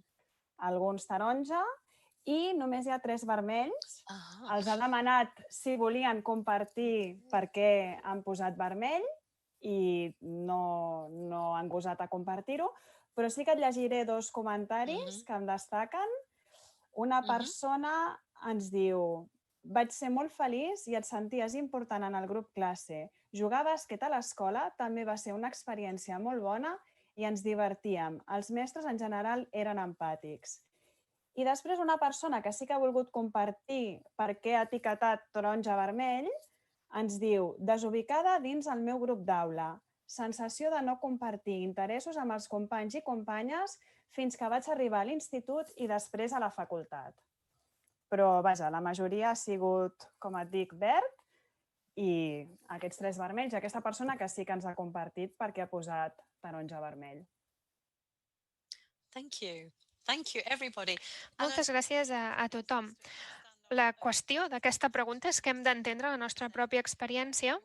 alguns taronja i només hi ha 3 vermells. Els ha demanat si volien compartir per què han posat vermell i no han gosat a compartir-ho, però sí que et llegiré 2 comentaris que em destaquen. Una persona ens diu: vaig ser molt feliç i et senties important en el grup classe. Jugar a bàsquet a l'escola també va ser una experiència molt bona i ens divertíem. Els mestres en general eren empàtics. I després una persona que sí que ha volgut compartir per què ha etiquetat taronja-vermell ens diu: desubicada dins el meu grup d'aula. Sensació de no compartir interessos amb els companys i companyes fins que vaig arribar a l'institut i després a la facultat. Però, vaja, la majoria ha sigut, com et dic, verd i aquests 3 vermells, aquesta persona que sí que ens ha compartit perquè ha posat taronja-vermell. Thank you. Thank you, everybody. Moltes gràcies a tothom. La qüestió d'aquesta pregunta és que hem d'entendre la nostra pròpia experiència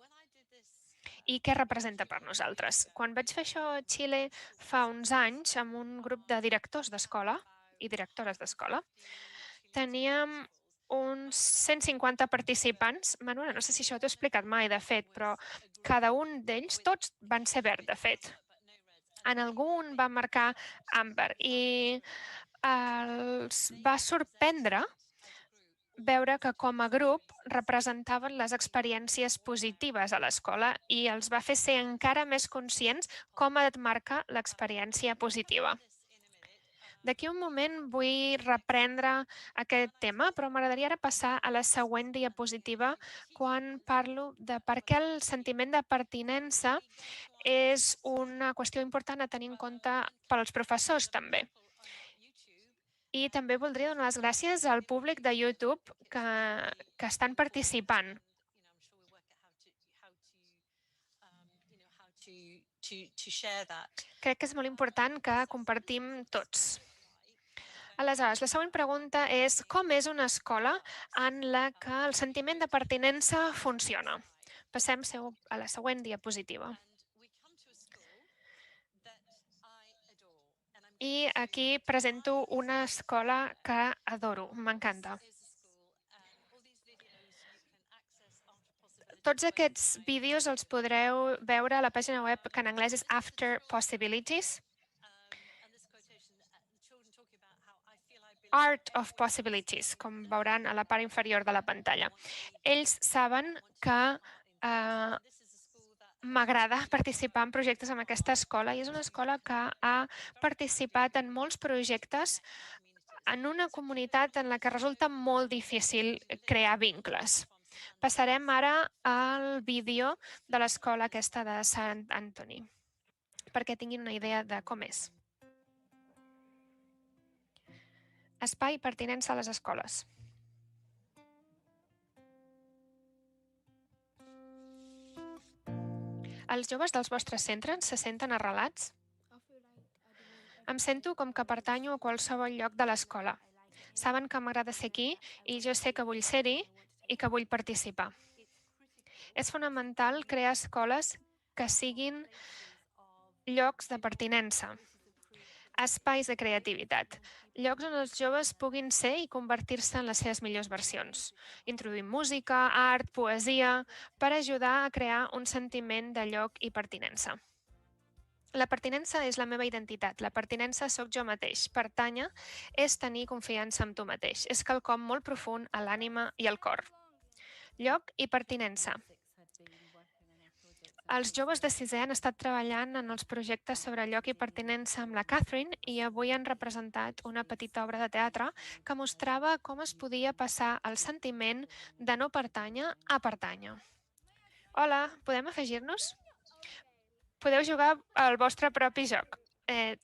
i què representa per nosaltres. Quan vaig fer això a Xile fa uns anys amb un grup de directors d'escola i directores d'escola, teníem uns 150 participants. Manuela, no sé si això t'ho he explicat mai, de fet, però cada un d'ells, tots van ser verd, de fet. En algun va marcar àmbar i els va sorprendre veure que com a grup representaven les experiències positives a l'escola i els va fer ser encara més conscients com et marca l'experiència positiva. D'aquí un moment vull reprendre aquest tema, però m'agradaria ara passar a la següent diapositiva quan parlo de per què el sentiment de pertinença és una qüestió important a tenir en compte pels professors també. I també voldria donar les gràcies al públic de YouTube que estan participant. Crec que és molt important que compartim tots. Aleshores, la següent pregunta és: com és una escola en la que el sentiment de pertinença funciona? Passem a la següent diapositiva. I aquí presento una escola que adoro, m'encanta. Tots aquests vídeos els podreu veure a la pàgina web que en anglès és After Possibilities. Art of Possibilities, com veuran a la part inferior de la pantalla. Ells saben que m'agrada participar en projectes en aquesta escola i és una escola que ha participat en molts projectes en una comunitat en la que resulta molt difícil crear vincles. Passarem ara al vídeo de l'escola aquesta de Sant Antoni, perquè tinguin una idea de com és. Espai i pertinença a les escoles. Els joves dels vostres centres se senten arrelats? Em sento com que pertanyo a qualsevol lloc de l'escola. Saben que m'agrada ser aquí i jo sé que vull ser-hi i que vull participar. És fonamental crear escoles que siguin llocs de pertinença, espais de creativitat, llocs on els joves puguin ser i convertir-se en les seves millors versions, introduint música, art, poesia, per ajudar a crear un sentiment de lloc i pertinença. La pertinença és la meva identitat, la pertinença sóc jo mateix, pertànyer és tenir confiança en tu mateix, és quelcom molt profund a l'ànima i al cor. Lloc i pertinença. Els joves de sisè han estat treballant en els projectes sobre lloc i pertinença amb la Catherine i avui han representat una petita obra de teatre que mostrava com es podia passar el sentiment de no pertànyer a pertànyer. Hola, podem afegir-nos? Podeu jugar al vostre propi joc.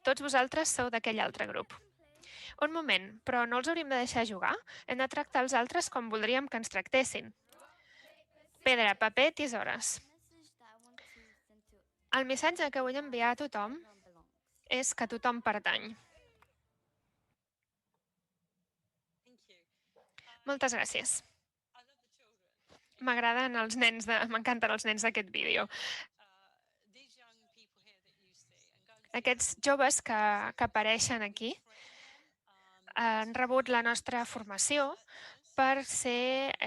Tots vosaltres sou d'aquell altre grup. Un moment, però no els hauríem de deixar jugar? Hem de tractar els altres com voldríem que ens tractessin. Pedra, paper, tisores. El missatge que vull enviar a tothom és que tothom pertany. Moltes gràcies. M'encanten els nens d'aquest vídeo. Aquests joves que apareixen aquí han rebut la nostra formació per ser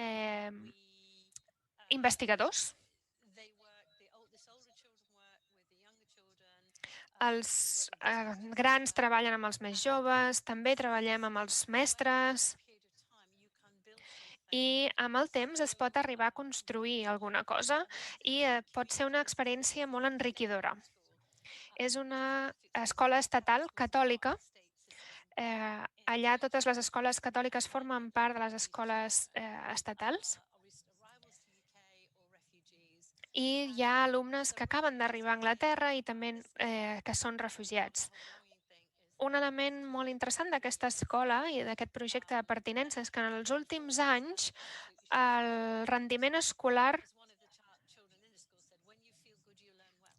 investigadors. Els grans treballen amb els més joves, també treballem amb els mestres i amb el temps es pot arribar a construir alguna cosa i pot ser una experiència molt enriquidora. És una escola estatal catòlica. Allà totes les escoles catòliques formen part de les escoles estatals i hi ha alumnes que acaben d'arribar a Anglaterra i també que són refugiats. Un element molt interessant d'aquesta escola i d'aquest projecte de pertinença és que en els últims anys el rendiment escolar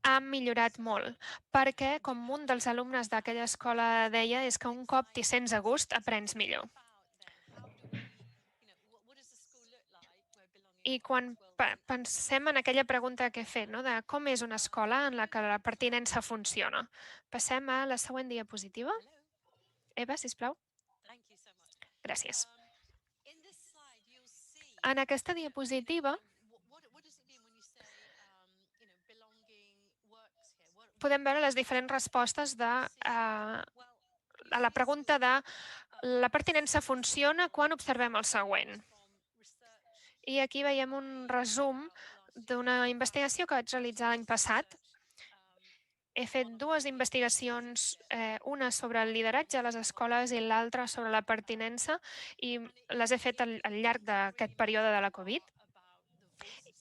ha millorat molt, perquè, com un dels alumnes d'aquella escola deia, és que un cop t'hi sents a gust, aprens millor. I quan pensem en aquella pregunta que he fet, de com és una escola en la que la pertinença funciona, passem a la següent diapositiva. Eva, sisplau. Gràcies. En aquesta diapositiva podem veure les diferents respostes a la pregunta de la pertinença funciona quan observem el següent. I aquí veiem un resum d'una investigació que vaig realitzar l'any passat. He fet dues investigacions, una sobre el lideratge a les escoles i l'altra sobre la pertinença, i les he fet al llarg d'aquest període de la Covid.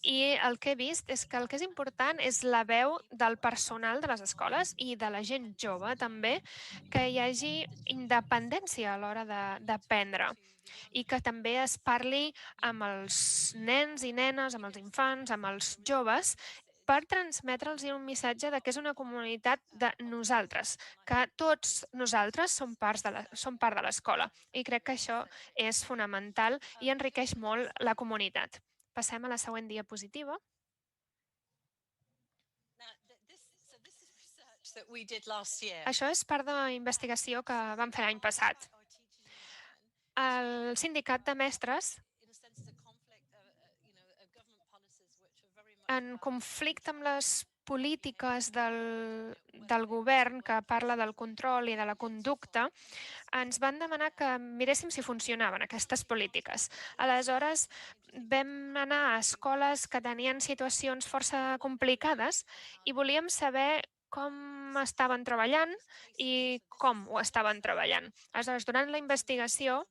I el que he vist és que el que és important és la veu del personal de les escoles i de la gent jove també, que hi hagi independència a l'hora d'aprendre i que també es parli amb els nens i nenes, amb els infants, amb els joves, per transmetre'ls un missatge de que és una comunitat de nosaltres, que tots nosaltres som part de l'escola. I crec que això és fonamental i enriqueix molt la comunitat. Passem a la següent diapositiva. Això és part de la investigació que vam fer l'any passat. El sindicat de mestres, en conflicte amb les polítiques del govern que parla del control i de la conducta, ens van demanar que miréssim si funcionaven aquestes polítiques. Aleshores, vam anar a escoles que tenien situacions força complicades i volíem saber com estaven treballant i com ho estaven treballant. Aleshores, durant la investigació,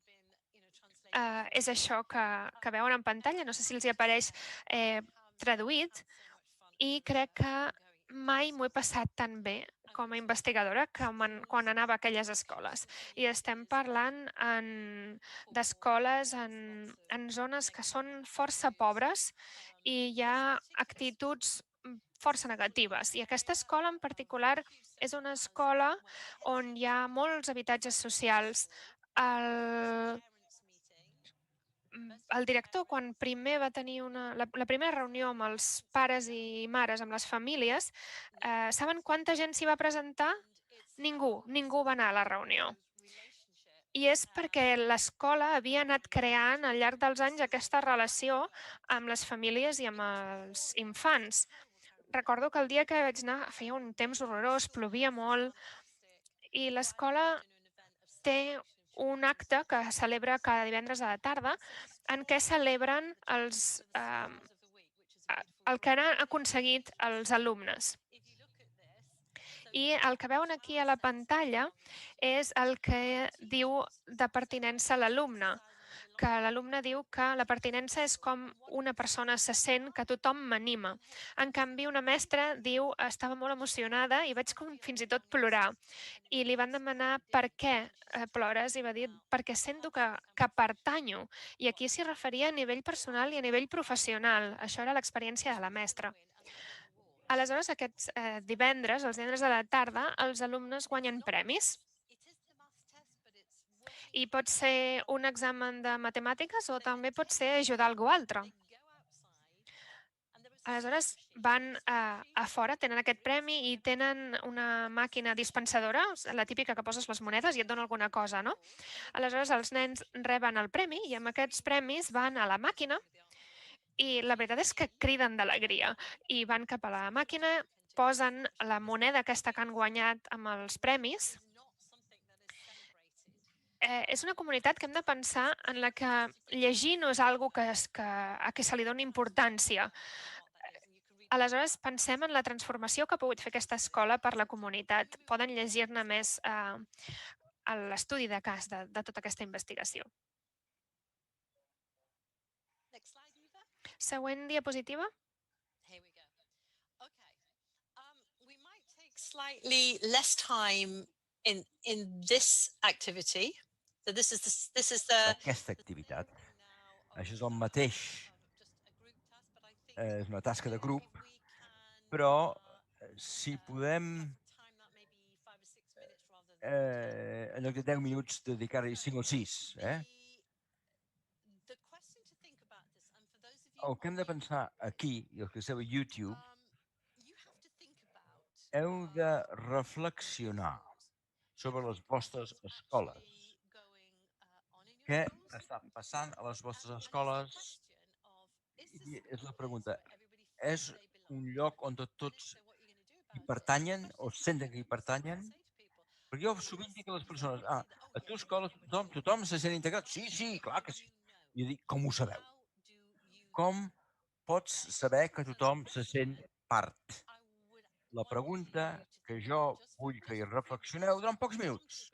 és això que veuen en pantalla, no sé si els hi apareix traduït, i crec que mai m'ho he passat tan bé com a investigadora quan anava a aquelles escoles. I estem parlant d'escoles en zones que són força pobres i hi ha actituds força negatives. I aquesta escola en particular és una escola on hi ha molts habitatges socials. El director, quan primer va tenir la primera reunió amb els pares i mares, amb les famílies, saben quanta gent s'hi va presentar? Ningú va anar a la reunió. I és perquè l'escola havia anat creant al llarg dels anys aquesta relació amb les famílies i amb els infants. Recordo que el dia que vaig anar feia un temps horrorós, plovia molt, i l'escola té un acte que celebra cada divendres a la tarda en què celebren el que han aconseguit els alumnes. I el que veuen aquí a la pantalla és el que diu de pertinença a l'alumne, que l'alumne diu que la pertinença és com una persona se sent, que tothom m'anima. En canvi, una mestra diu estava molt emocionada i vaig fins i tot plorar. I li van demanar per què plores i va dir perquè sento que pertanyo. I aquí s'hi referia a nivell personal i a nivell professional. Això era l'experiència de la mestra. Aleshores, aquests divendres, els divendres de la tarda, els alumnes guanyen premis. I pot ser un examen de matemàtiques o també pot ser ajudar a algú altre. Aleshores, van a fora, tenen aquest premi i tenen una màquina dispensadora, la típica que poses les monedes i et dona alguna cosa, no? Aleshores, els nens reben el premi i amb aquests premis van a la màquina i la veritat és que criden d'alegria i van cap a la màquina, posen la moneda aquesta que han guanyat amb els premis. És una comunitat que hem de pensar en la que llegir no és una cosa a què se li doni importància. Aleshores, pensem en la transformació que ha pogut fer aquesta escola per la comunitat. Poden llegir-ne més a l'estudi de cas de tota aquesta investigació. Següent diapositiva. Slightly less time in this activity. So this is the... Aquesta activitat. Això és el mateix. És una tasca de grup, però si podem en lloc de 10 minuts dedicar-hi 5 o 6, el que hem de pensar aquí, i els que esteu a YouTube, heu de reflexionar sobre les vostres escoles. Què està passant a les vostres escoles? I és la pregunta, és un lloc on tots hi pertanyen o senten que hi pertanyen? Perquè jo sovint dic a les persones, a tu escola tothom se sent integrat? Sí, clar que sí. I jo dic, com ho sabeu? Com pots saber que tothom se sent part? La pregunta que jo vull que hi reflexioneu durant pocs minuts.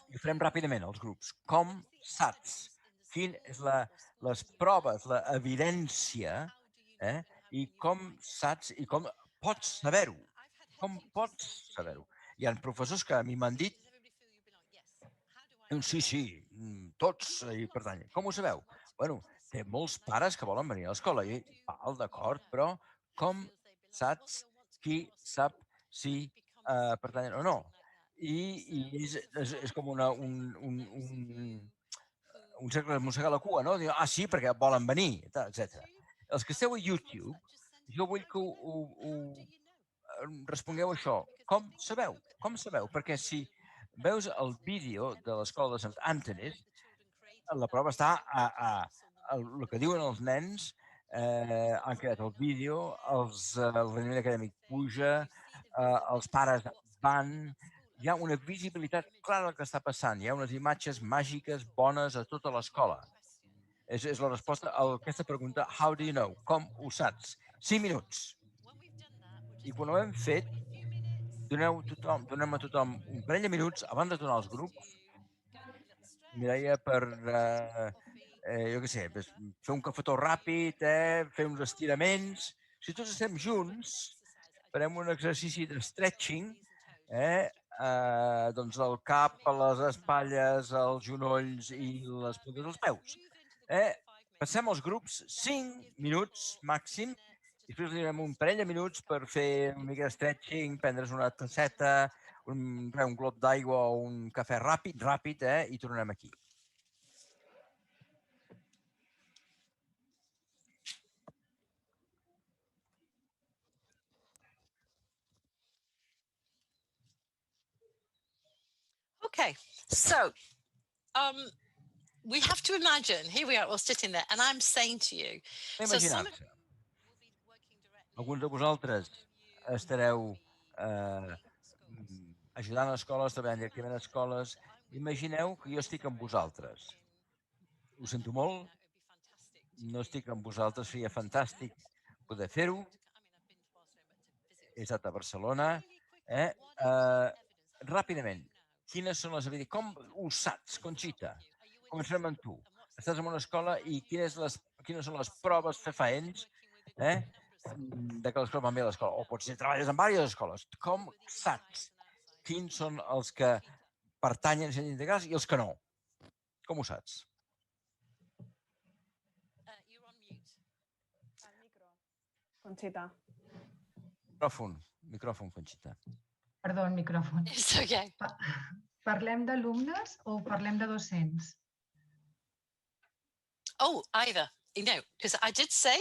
I ho farem ràpidament, els grups. Com saps? Quines són les proves, l'evidència, i com saps i com pots saber-ho? Com pots saber-ho? Hi ha professors que a mi m'han dit sí, tots hi pertanyen. Com ho sabeu? Bé, té molts pares que volen venir a l'escola. I val, d'acord, però com saps qui sap si pertanyen o no? I és com un cercle de mossegar la cua, no? Diu, sí, perquè volen venir, etc. Els que esteu a YouTube, jo vull que respongueu això. Com sabeu? Com sabeu? Perquè si veus el vídeo de l'escola de Sant Anthony's, la prova està el que diuen els nens, han creat el vídeo, el rendiment acadèmic puja, els pares van, hi ha una visibilitat clara del que està passant, hi ha unes imatges màgiques bones a tota l'escola. És la resposta a aquesta pregunta, how do you know? Com ho saps? 5 minuts. I quan ho hem fet, donem a tothom un parell de minuts abans de tornar als grups, Mireia, per, jo què sé, fer un cafetó ràpid, fer uns estiraments. Si tots estem junts, farem un exercici de stretching, doncs el cap, les espatlles, els genolls i les puntes dels peus. Passem als grups 5 minuts màxim, i després donem un parell de minuts per fer una mica de stretching, prendre's una tasseta, un glob d'aigua o un cafè ràpid, i tornem aquí. Okay, so we have to imagine, here we are, all sitting there, and I'm saying to you... Imaginar-se. Alguns de vosaltres estareu ajudant a escoles, treballant directament a escoles. Imagineu que jo estic amb vosaltres. Ho sento molt, no estic amb vosaltres, seria fantàstic poder fer-ho. He estat a Barcelona. Ràpidament, quines són les habilitats? Com ho saps, Conxita? Començarem amb tu. Estàs en una escola i quines són les proves fefaents de que les coses van bé a l'escola? O potser treballes en diverses escoles. Com saps quins són els que pertanyen a centres integrals i els que no? Com ho saps? Conxita. Micròfon, Conxita. Perdó, el micròfon. It's okay. Parlem d'alumnes o parlem de docents? Oh, either. Because I did say,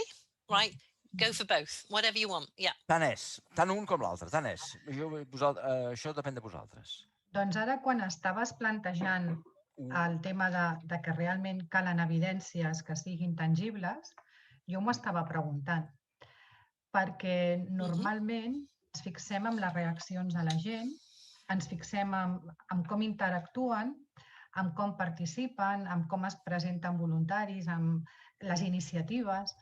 right, go for both, whatever you want. Yeah. Tant és, tant un com l'altre, tant és. Això depèn de vosaltres. Doncs ara, quan estaves plantejant el tema de que realment calen evidències que siguin tangibles, jo m'ho estava preguntant. Perquè normalment ens fixem en les reaccions de la gent, ens fixem en com interactuen, en com participen, en com es presenten voluntaris, en les iniciatives,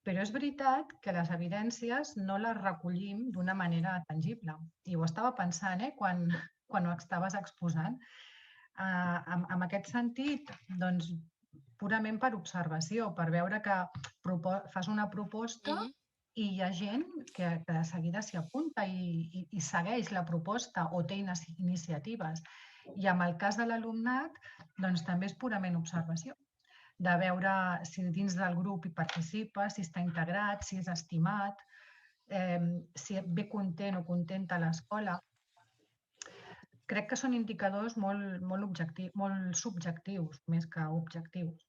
però és veritat que les evidències no les recollim d'una manera tangible. I ho estava pensant quan ho estaves exposant. En aquest sentit, doncs, purament per observació, per veure que fas una proposta i hi ha gent que de seguida s'hi apunta i segueix la proposta o té iniciatives. I en el cas de l'alumnat, doncs també és purament observació, de veure si dins del grup hi participa, si està integrat, si és estimat, si ve content o contenta a l'escola. Crec que són indicadors molt subjectius, més que objectius.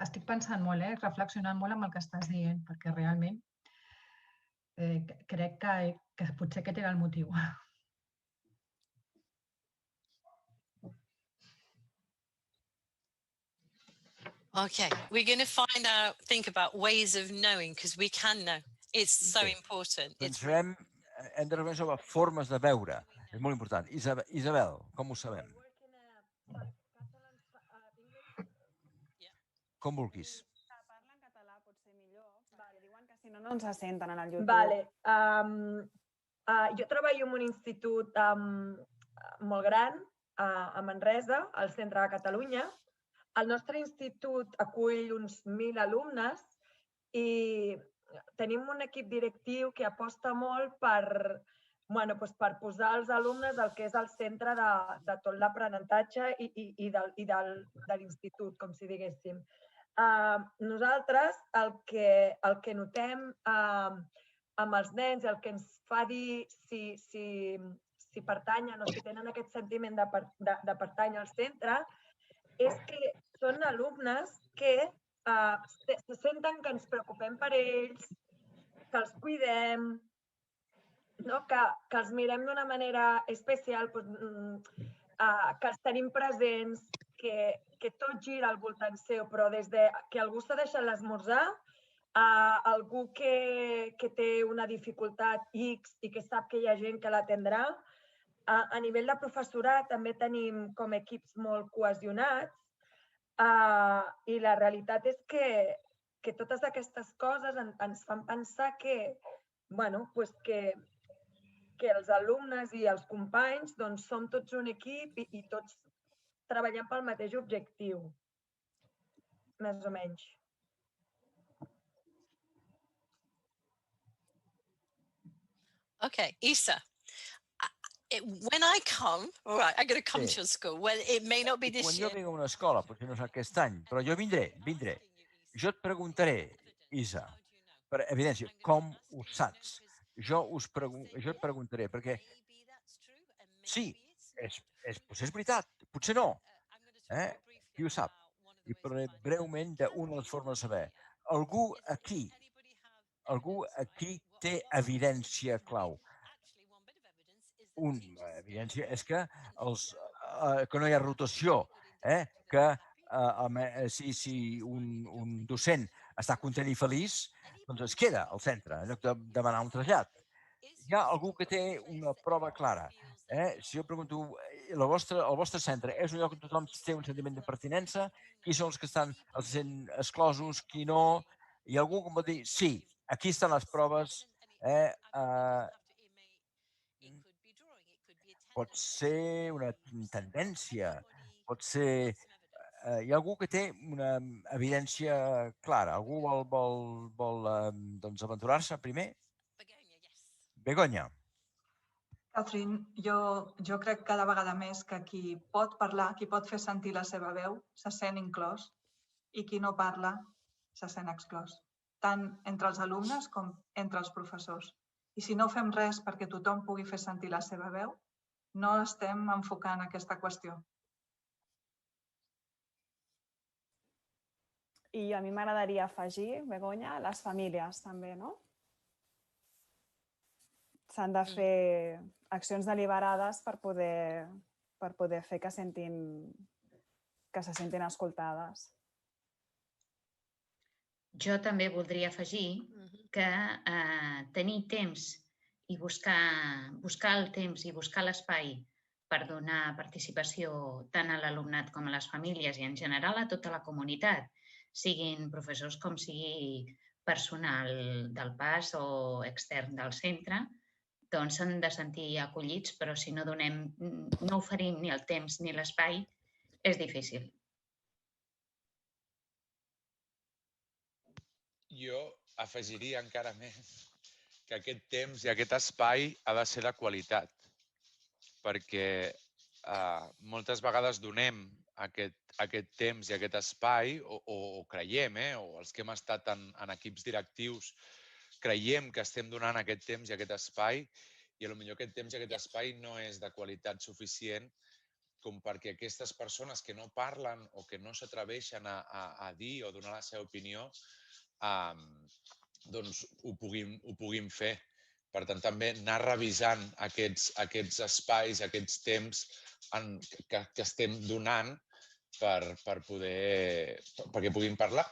Estic pensant molt, reflexionant molt amb el que estàs dient, perquè realment crec que potser aquest era el motiu. Okay, we're going to think about ways of knowing, because we can know. It's so important. Hem de reflexionar sobre formes de veure. És molt important. Isabel, com ho sabem? Com vulguis. Parla en català potser millor, perquè diuen que si no, no ens senten en el YouTube. Vale. Jo treballo en un institut molt gran, a Manresa, al centre de Catalunya. El nostre institut acull uns 1.000 alumnes i tenim un equip directiu que aposta molt per posar els alumnes el que és el centre de tot l'aprenentatge i de l'institut, com si diguéssim. Nosaltres el que notem amb els nens, el que ens fa dir si pertanyen o si tenen aquest sentiment de pertànyer al centre, és que són alumnes que se senten que ens preocupem per ells, que els cuidem, que els mirem d'una manera especial, que els tenim presents, que tot gira al voltant seu, però des que algú s'ha deixat l'esmorzar, algú que té una dificultat X i que sap que hi ha gent que l'atendrà. A nivell de professorat també tenim com equips molt cohesionats i la realitat és que totes aquestes coses ens fan pensar que els alumnes i els companys som tots un equip i tots treballem pel mateix objectiu, més o menys. Okay, Isa. When I come, all right, I'm going to come to your school. Well, it may not be this year. Quan jo vinc a una escola, potser no és aquest any, però jo vindré. Jo et preguntaré, Isa, per evidència, com ho saps? Jo et preguntaré, perquè sí, potser és veritat, potser no. Qui ho sap? I parlaré breument d'una de les formes de saber. Algú aquí té evidència clau. Una evidència és que no hi ha rotació, que si un docent està content i feliç, doncs es queda al centre, en lloc de demanar un trasllat. hi ha algú que té una prova clara. Si jo pregunto, el vostre centre és un lloc on tothom té un sentiment de pertinença? Qui són els que estan sent exclosos, qui no? Hi ha algú que em pot dir, sí, aquí estan les proves. Pot ser una tendència, pot ser... Hi ha algú que té una evidència clara. Algú vol doncs, aventurar-se primer? Begoña. Catherine, jo crec cada vegada més que qui pot parlar, qui pot fer sentir la seva veu, se sent inclòs i qui no parla se sent exclòs, tant entre els alumnes com entre els professors. I si no fem res perquè tothom pugui fer sentir la seva veu, no estem enfocant aquesta qüestió. I a mi m'agradaria afegir, Begoña, les famílies també, no? S'han de fer accions deliberades per poder fer que se sentin escoltades. Jo també voldria afegir que tenir temps i buscar el temps i buscar l'espai per donar participació tant a l'alumnat com a les famílies i en general a tota la comunitat, siguin professors com sigui personal del PAS o extern del centre, doncs s'han de sentir acollits, però si no oferim ni el temps ni l'espai, és difícil. Jo afegiria encara més que aquest temps i aquest espai ha de ser de qualitat, perquè moltes vegades donem aquest temps i aquest espai, o creiem, o els que hem estat en equips directius, creiem que estem donant aquest temps i aquest espai i potser aquest temps i aquest espai no és de qualitat suficient com perquè aquestes persones que no parlen o que no s'atreveixen a dir o donar la seva opinió doncs ho puguin fer. Per tant, també anar revisant aquests espais, aquests temps que estem donant perquè puguin parlar.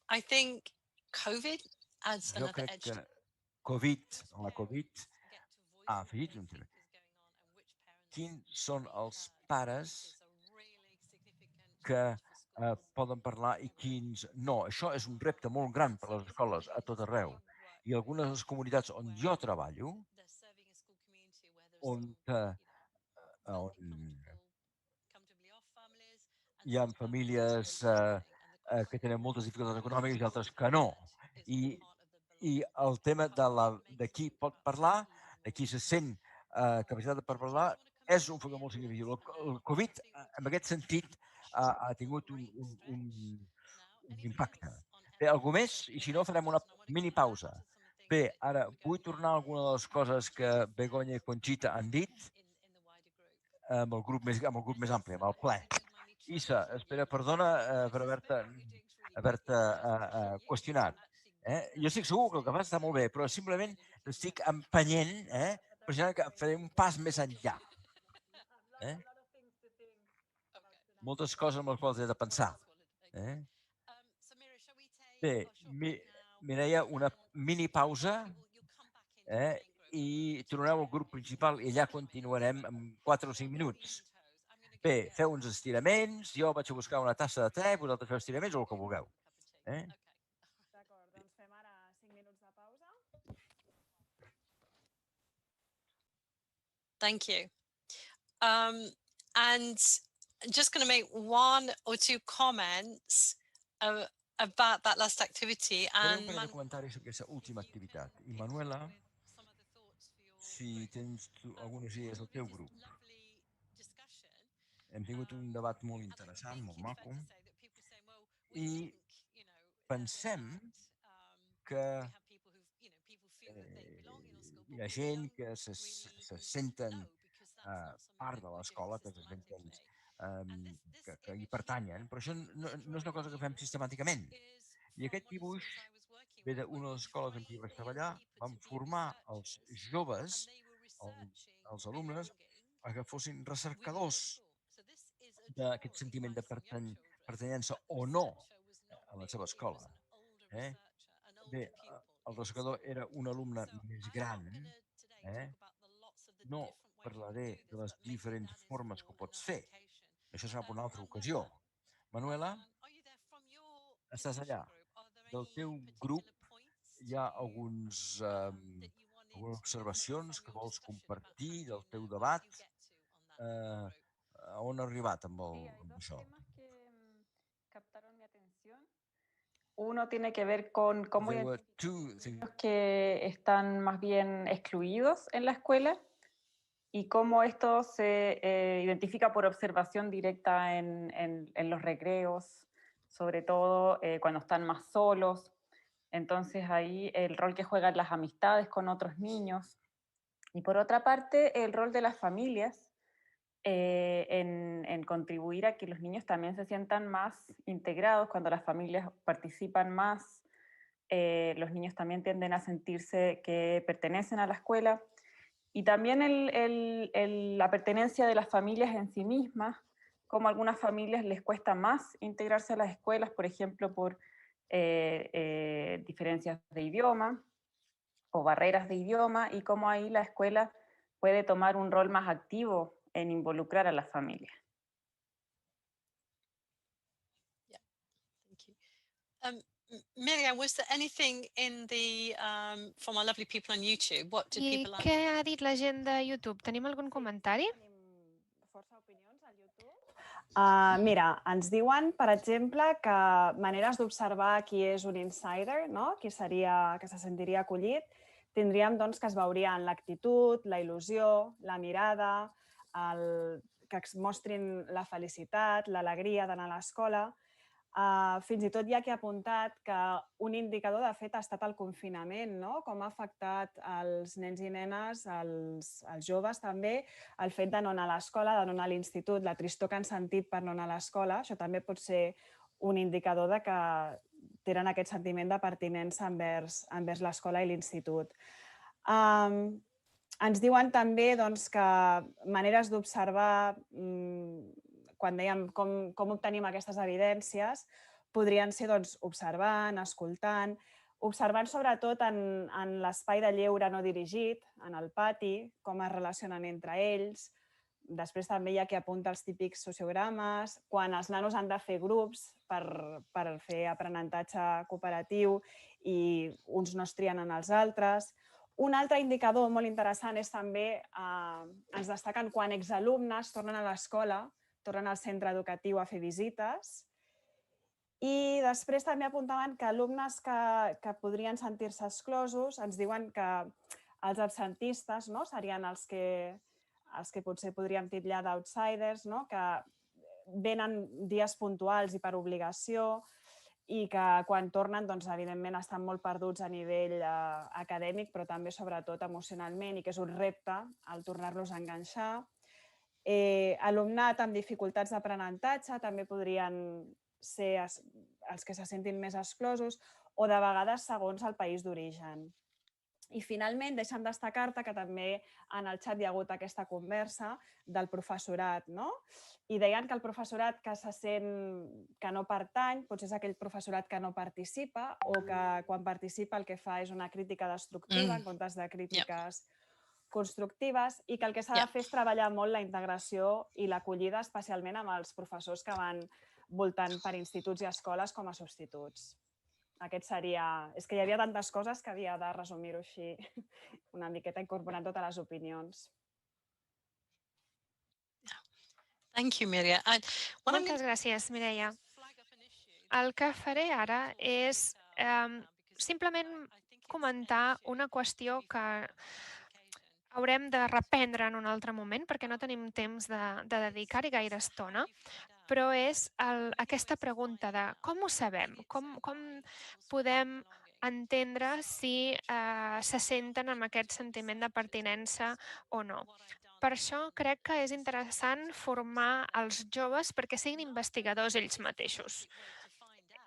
I think COVID adds another edge. Jo crec que la Covid ha afegit un tema. Quins són els pares que poden parlar i quins no? Això és un repte molt gran per a les escoles a tot arreu. I algunes de les comunitats on jo treballo, on hi ha famílies que tenen moltes dificultats econòmiques i altres que no. I el tema de qui pot parlar, de qui se sent capacitat per parlar, és un factor molt significatiu. El Covid, en aquest sentit, ha tingut un impacte. Bé, algú més? I si no, farem una mini pausa. Bé, ara vull tornar a alguna de les coses que Begoña i Conxita han dit amb el grup més ampli, amb el ple. Isa, espera, perdona per haver-te qüestionat. Jo estic segur que el que fas està molt bé, però simplement estic empenyent, pressionant que faré un pas més enllà. Moltes coses amb les quals he de pensar. Bé, Mireia, una mini pausa i tornarem al grup principal i allà continuarem en 4 o 5 minuts. Bé, feu uns estiraments, jo vaig a buscar una tassa de te, vosaltres feu estiraments o el que vulgueu. D'acord, doncs fem ara 5 minuts de pausa. Thank you. And I'm just going to make 1 or 2 comments about that last activity. Faré un parell de comentaris sobre aquesta última activitat. I Manuela, si tens algunes idees del teu grup. Hem tingut un debat molt interessant, molt maco, i pensem que hi ha gent que se senten part de l'escola, que se senten que hi pertanyen, però això no és una cosa que fem sistemàticament. I aquest dibuix ve d'una de les escoles en què vaig treballar, vam formar els joves, els alumnes, perquè fossin recercadors d'aquest sentiment de pertanyença o no a la seva escola. Bé, el rescatador era un alumne més gran. No parlaré de les diferents formes que ho pots fer. Això serà per una altra ocasió. Manuela, estàs allà. Del teu grup hi ha algunes observacions que vols compartir del teu debat. A on ha arribat amb això? Captaron mi atención. Uno tiene que ver con cómo los que están más bien excluidos en la escuela y cómo esto se identifica por observación directa en los recreos, sobre todo cuando están más solos. Entonces ahí el rol que juegan las amistades con otros niños. Y por otra parte, el rol de las familias en contribuir a que los niños también se sientan más integrados. Cuando las familias participan más, los niños también tienden a sentirse que pertenecen a la escuela. Y también la pertenencia de las familias en sí mismas, como a algunas familias les cuesta más integrarse a las escuelas, por ejemplo, por diferencias de idioma o barreras de idioma, y cómo ahí la escuela puede tomar un rol más activo en involucrar a las familias. Yeah, thank you. Miriam, was there anything in the from our lovely people on YouTube? What did I people like? què ha dit la gent de YouTube? Tenim algun comentari? Mira, ens diuen, per exemple, que maneres d'observar qui és un insider, no? Qui se sentiria acollit, tindríem doncs, que es veuria en l'actitud, la il·lusió, la mirada, que es mostrin la felicitat, l'alegria d'anar a l'escola. Fins i tot hi ha qui ha apuntat que un indicador, de fet, ha estat el confinament, no? Com ha afectat els nens i nenes, els joves també, el fet de no anar a l'escola, de no anar a l'institut, la tristor que han sentit per no anar a l'escola. Això també pot ser un indicador de que tenen aquest sentiment de pertinença envers l'escola i l'institut. Ens diuen també que maneres d'observar, quan dèiem com obtenim aquestes evidències, podrien ser observant, escoltant, observant sobretot en l'espai de lleure no dirigit, en el pati, com es relacionen entre ells. Després també hi ha qui apunta els típics sociogrames, quan els nanos han de fer grups per fer aprenentatge cooperatiu i uns no es trien en els altres. Un altre indicador molt interessant és també, ens destaquen quan exalumnes tornen a l'escola, tornen al centre educatiu a fer visites. I després també apuntaven que alumnes que podrien sentir-se exclosos ens diuen que els absentistes serien els que potser podríem titllar d'outsiders, que venen dies puntuals i per obligació i que quan tornen, evidentment, estan molt perduts a nivell acadèmic, però també, sobretot, emocionalment, i que és un repte el tornar-los a enganxar. Alumnat amb dificultats d'aprenentatge també podrien ser els que se sentin més exclosos o, de vegades, segons el país d'origen. I, finalment, deixa'm destacar-te que també en el xat hi ha hagut aquesta conversa del professorat, i deien que el professorat que se sent que no pertany potser és aquell professorat que no participa o que quan participa el que fa és una crítica destructiva en comptes de crítiques constructives, i que el que s'ha de fer és treballar molt la integració i l'acollida, especialment amb els professors que van voltant per instituts i escoles com a substituts. Aquest seria... És que hi havia tantes coses que havia de resumir-ho així una miqueta incorporant totes les opinions. Thank you, Mireia. Moltes gràcies, Mireia. El que faré ara és simplement comentar una qüestió que haurem de reprendre en un altre moment perquè no tenim temps de dedicar-hi gaire estona, però és aquesta pregunta de com ho sabem, com podem entendre si se senten amb aquest sentiment de pertinença o no. Per això crec que és interessant formar els joves perquè siguin investigadors ells mateixos.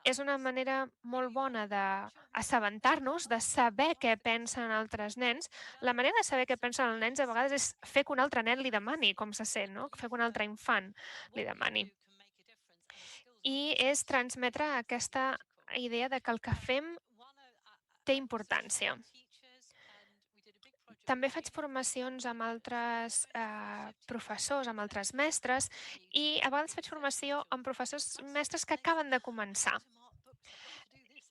és una manera molt bona d'assabentar-nos, de saber què pensen altres nens. La manera de saber què pensen els nens a vegades és fer que un altre nen li demani com se sent, no? Fer que un altre infant li demani. I és transmetre aquesta idea de que el que fem té importància. També faig formacions amb altres professors, amb altres mestres, i a vegades faig formació amb professors mestres que acaben de començar.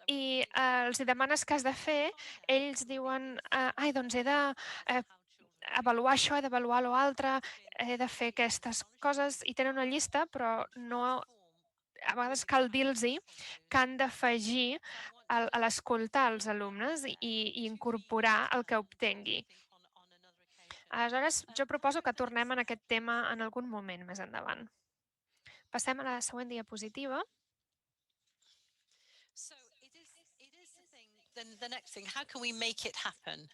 I els demanes què has de fer, ells diuen, ai, doncs he d'avaluar això, he d'avaluar l'altre, he de fer aquestes coses, i tenen una llista, però no, a vegades cal dir-los que han d'afegir a l'escoltar els alumnes i incorporar el que obtingui. Aleshores, jo proposo que tornem en aquest tema en algun moment més endavant. Passem a la següent diapositiva. The next thing, how can we make it happen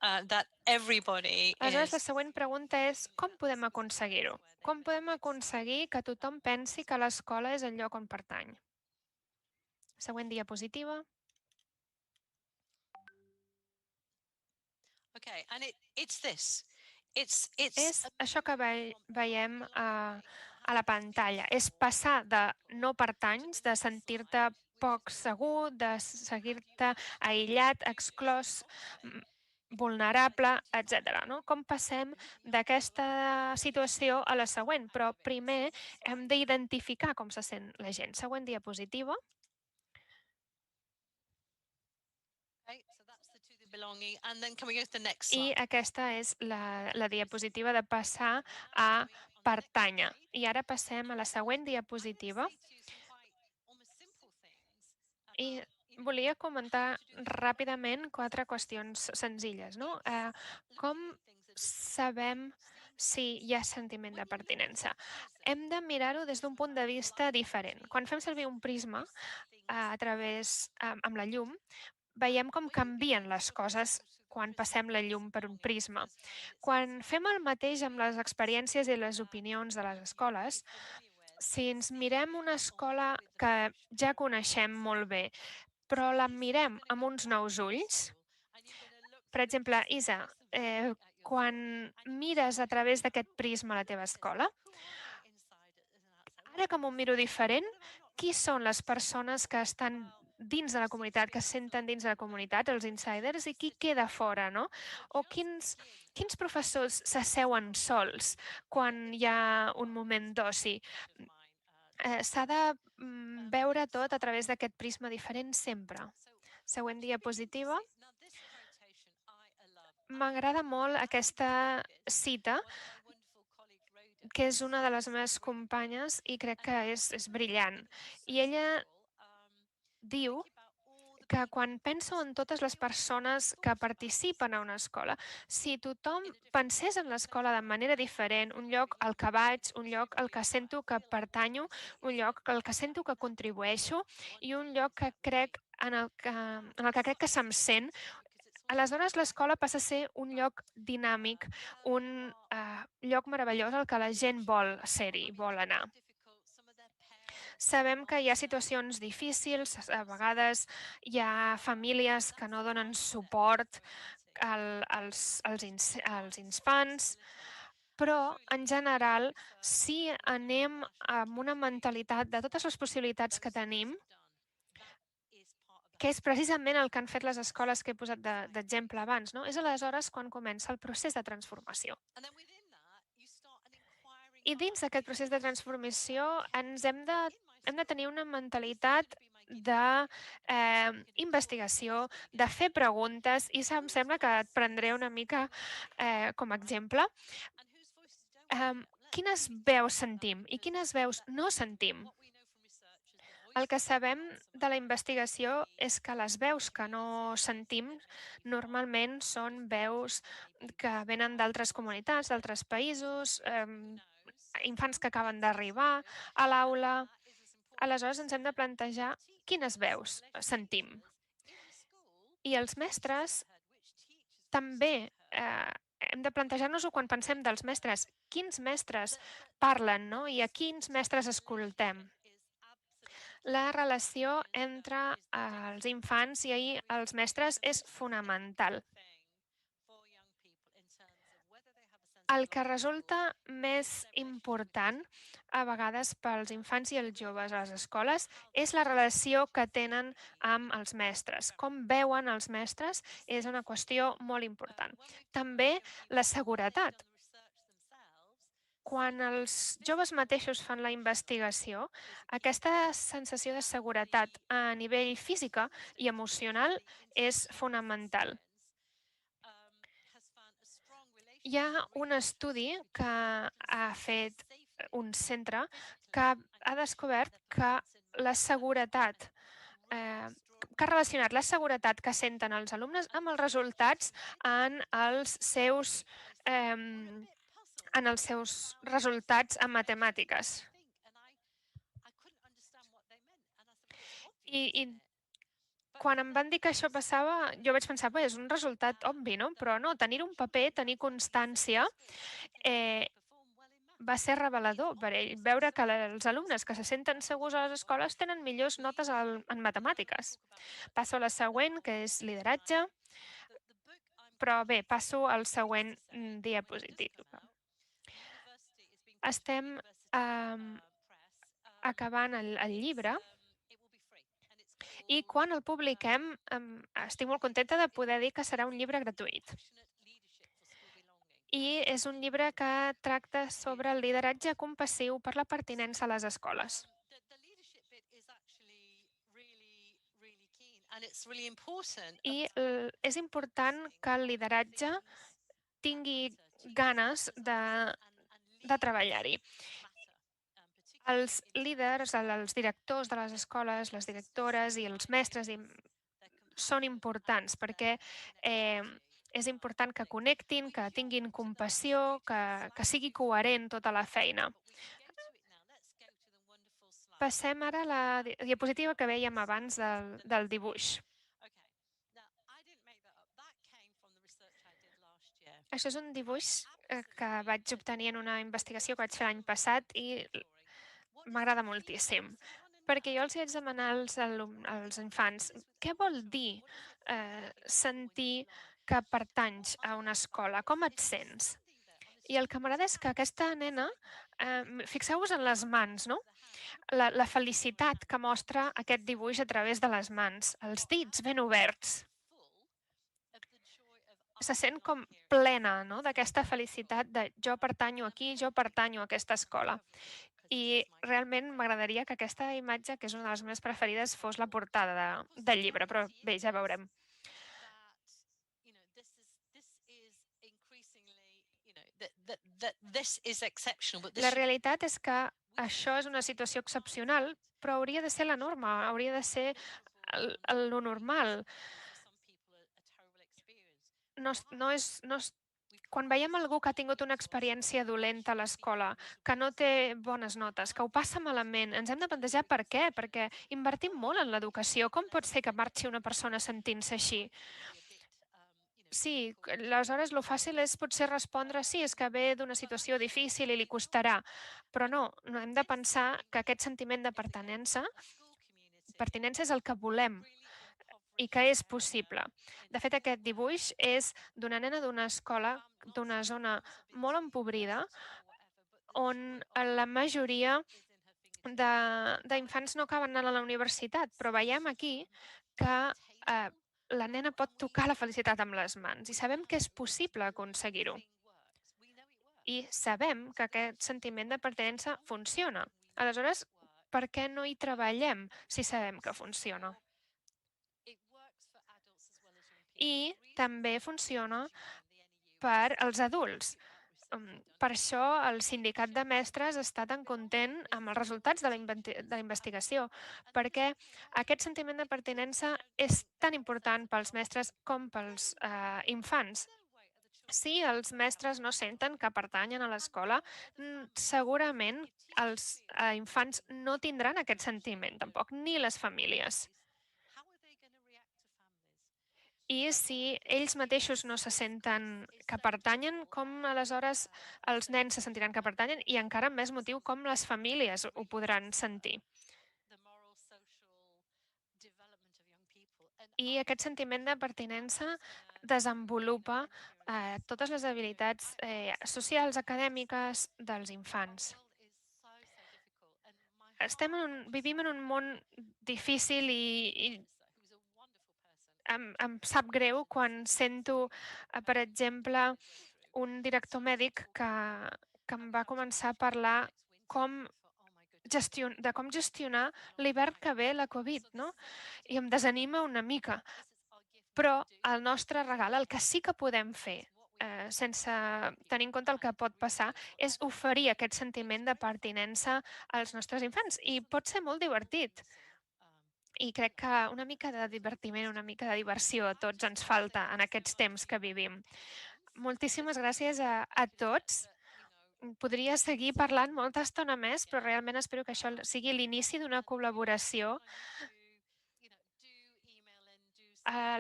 that everybody Aleshores, la següent pregunta és com podem aconseguir-ho? Com podem aconseguir que tothom pensi que l'escola és el lloc on pertany? Següent diapositiva. Okay, and it's this. És això que veiem a la pantalla. És passar de no pertanys, de sentir-te poc segur, de seguir-te aïllat, exclòs, vulnerable, etc. Com passem d'aquesta situació a la següent? Però primer hem d'identificar com se sent la gent. Següent diapositiva. I aquesta és la diapositiva de passar a pertànyer. I ara passem a la següent diapositiva. I volia comentar ràpidament 4 qüestions senzilles. Com sabem si hi ha sentiment de pertinença? Hem de mirar-ho des d'un punt de vista diferent. Quan fem servir un prisma amb la llum, veiem com canvien les coses quan passem la llum per un prisma. Quan fem el mateix amb les experiències i les opinions de les escoles, si ens mirem una escola que ja coneixem molt bé, però la mirem amb uns nous ulls, per exemple, Isa, quan mires a través d'aquest prisma a la teva escola, ara que m'ho miro diferent, qui són les persones que estan dins de la comunitat, que es senten dins de la comunitat, els insiders, i qui queda fora, no? O quins professors s'asseuen sols quan hi ha un moment d'oci? S'ha de veure tot a través d'aquest prisma diferent sempre. Següent diapositiva. M'agrada molt aquesta cita, que és una de les meves companyes i crec que és brillant. I ella diu que quan penso en totes les persones que participen a una escola, si tothom pensés en l'escola de manera diferent, un lloc al que vaig, un lloc al que sento que pertanyo, un lloc al que sento que contribueixo i un lloc que crec en el que crec que se'm sent, aleshores l'escola passa a ser un lloc dinàmic, un lloc meravellós al que la gent vol ser-hi, vol anar. Sabem que hi ha situacions difícils, a vegades hi ha famílies que no donen suport als infants, però en general, si anem amb una mentalitat de totes les possibilitats que tenim, que és precisament el que han fet les escoles que he posat d'exemple abans, és aleshores quan comença el procés de transformació. I dins d'aquest procés de transformació ens hem de tenir una mentalitat d'investigació, de fer preguntes, i em sembla que et prendré una mica com a exemple. Quines veus sentim i quines veus no sentim? El que sabem de la investigació és que les veus que no sentim normalment són veus que venen d'altres comunitats, d'altres països, infants que acaben d'arribar a l'aula. Aleshores ens hem de plantejar quines veus sentim. I els mestres també hem de plantejar-nos-ho quan pensem dels mestres. Quins mestres parlen, i a quins mestres escoltem? La relació entre els infants i els mestres és fonamental. El que resulta més important a vegades pels infants i els joves a les escoles és la relació que tenen amb els mestres. Com veuen els mestres és una qüestió molt important. També la seguretat. Quan els joves mateixos fan la investigació, aquesta sensació de seguretat a nivell física i emocional és fonamental. Hi ha un estudi que ha fet un centre que ha descobert que la seguretat, que ha relacionat la seguretat que senten els alumnes amb els resultats en els seus resultats en matemàtiques. I quan em van dir que això passava, jo vaig pensar, és un resultat obvi, no? Però no, tenir un paper, tenir constància, va ser revelador per ell. Veure que els alumnes que se senten segurs a les escoles tenen millors notes en matemàtiques. Passo a la següent, que és lideratge. Però bé, passo al següent diapositiva. Estem acabant el llibre i quan el publiquem estic molt contenta de poder dir que serà un llibre gratuït. I és un llibre que tracta sobre el lideratge compassiu per la pertinença a les escoles. I és important que el lideratge tingui ganes de treballar-hi. Els líders, els directors de les escoles, les directores i els mestres són importants perquè és important que connectin, que tinguin compassió, que sigui coherent tota la feina. Passem ara a la diapositiva que vèiem abans del dibuix. Això és un dibuix que vaig obtenir en una investigació que vaig fer l'any passat i m'agrada moltíssim, perquè jo els vaig demanar als infants què vol dir sentir que pertanys a una escola, com et sents? I el que m'agrada és que aquesta nena, fixeu-vos en les mans, no? La felicitat que mostra aquest dibuix a través de les mans, els dits ben oberts. Se sent com plena, no?, d'aquesta felicitat de jo pertanyo aquí, jo pertanyo a aquesta escola. I realment m'agradaria que aquesta imatge, que és una de les meves preferides, fos la portada del llibre, però bé, ja veurem. La realitat és que això és una situació excepcional, però hauria de ser la norma, hauria de ser lo normal. Quan veiem algú que ha tingut una experiència dolenta a l'escola, que no té bones notes, que ho passa malament, ens hem de plantejar per què, perquè invertim molt en l'educació. Com pot ser que marxi una persona sentint-se així? Sí, aleshores el fàcil és potser respondre sí, és que ve d'una situació difícil i li costarà, però no hem de pensar que aquest sentiment de pertinença és el que volem i que és possible. De fet, aquest dibuix és d'una nena d'una escola, d'una zona molt empobrida, on la majoria d'infants no acaben anant a la universitat, però veiem aquí que la nena pot tocar la felicitat amb les mans i sabem que és possible aconseguir-ho. I sabem que aquest sentiment de pertinença funciona. Aleshores, per què no hi treballem si sabem que funciona? I també funciona per als adults. Per això el sindicat de mestres està tan content amb els resultats de la investigació, perquè aquest sentiment de pertinença és tan important pels mestres com pels infants. Si els mestres no senten que pertanyen a l'escola, segurament els infants no tindran aquest sentiment tampoc, ni les famílies. I si ells mateixos no se senten que pertanyen, com aleshores els nens se sentiran que pertanyen i encara amb més motiu com les famílies ho podran sentir. I aquest sentiment de pertinença desenvolupa totes les habilitats socials, acadèmiques dels infants. Vivim en un món difícil i em sap greu quan sento, per exemple, un director mèdic que em va començar a parlar de com gestionar l'hivern que ve la Covid, no? I em desanima una mica. Però el nostre regal, el que sí que podem fer, sense tenir en compte el que pot passar, és oferir aquest sentiment de pertinença als nostres infants. I pot ser molt divertit. I crec que una mica de divertiment, una mica de diversió a tots ens falta en aquests temps que vivim. Moltíssimes gràcies a tots. Podria seguir parlant molta estona més, però realment espero que això sigui l'inici d'una col·laboració.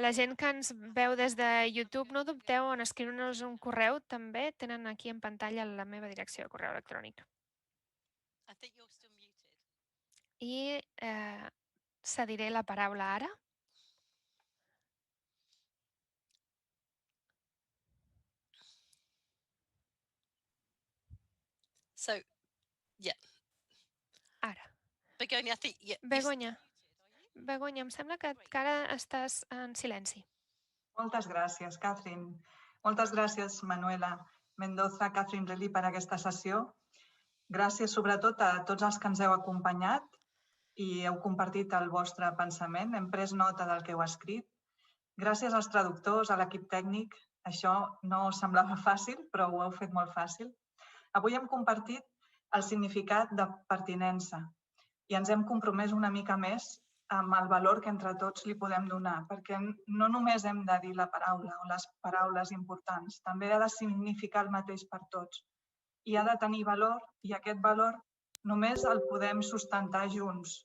La gent que ens veu des de YouTube, no dubteu en escriure-nos un correu. També tenen aquí en pantalla la meva direcció de correu electrònic. I cediré la paraula ara. So, yeah. Ara. Begoña, I think... Begoña, em sembla que ara estàs en silenci. Moltes gràcies, Catherine. Moltes gràcies, Manuela Mendoza, Catherine Relly, per aquesta sessió. Gràcies sobretot a tots els que ens heu acompanyat i heu compartit el vostre pensament. Hem pres nota del que heu escrit. Gràcies als traductors, a l'equip tècnic. Això no semblava fàcil, però ho heu fet molt fàcil. Avui hem compartit el significat de pertinença i ens hem compromès una mica més amb el valor que entre tots li podem donar, perquè no només hem de dir la paraula o les paraules importants, també ha de significar el mateix per tots. I ha de tenir valor, i aquest valor només el podem sustentar junts.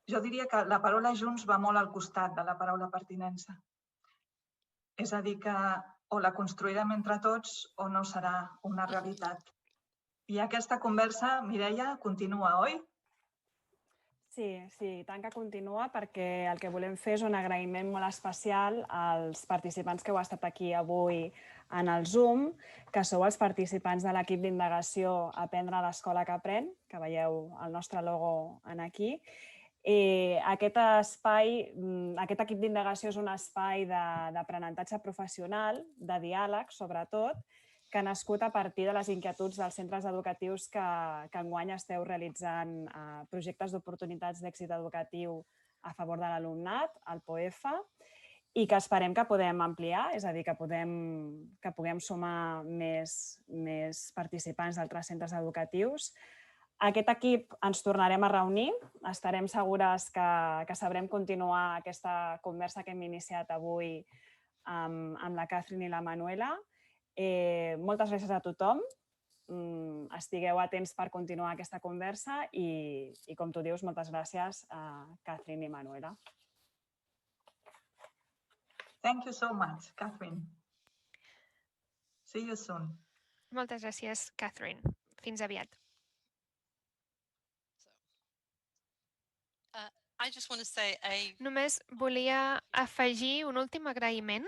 Jo diria que la paraula junts va molt al costat de la paraula pertinença. És a dir, que o la construirem entre tots o no serà una realitat. I aquesta conversa, Mireia, continua, oi? Sí, tant que continua, perquè el que volem fer és un agraïment molt especial als participants que heu estat aquí avui en el Zoom, que sou els participants de l'equip d'indagació Aprendre a l'Escola que Aprèn, que veieu el nostre logo aquí. Aquest equip d'indagació és un espai d'aprenentatge professional, de diàleg, sobretot, que ha nascut a partir de les inquietuds dels centres educatius que enguany esteu realitzant projectes d'oportunitats d'èxit educatiu a favor de l'alumnat, el POEF, i que esperem que podem ampliar, és a dir, que puguem sumar més participants d'altres centres educatius. Aquest equip ens tornarem a reunir, estarem segures que sabrem continuar aquesta conversa que hem iniciat avui amb la Catherine i la Manuela. Moltes gràcies a tothom, estigueu atents per continuar aquesta conversa i com tu dius, moltes gràcies a Catherine i Manuela. Thank you so much, Catherine. See you soon. Moltes gràcies, Catherine. Fins aviat. Només volia afegir un últim agraïment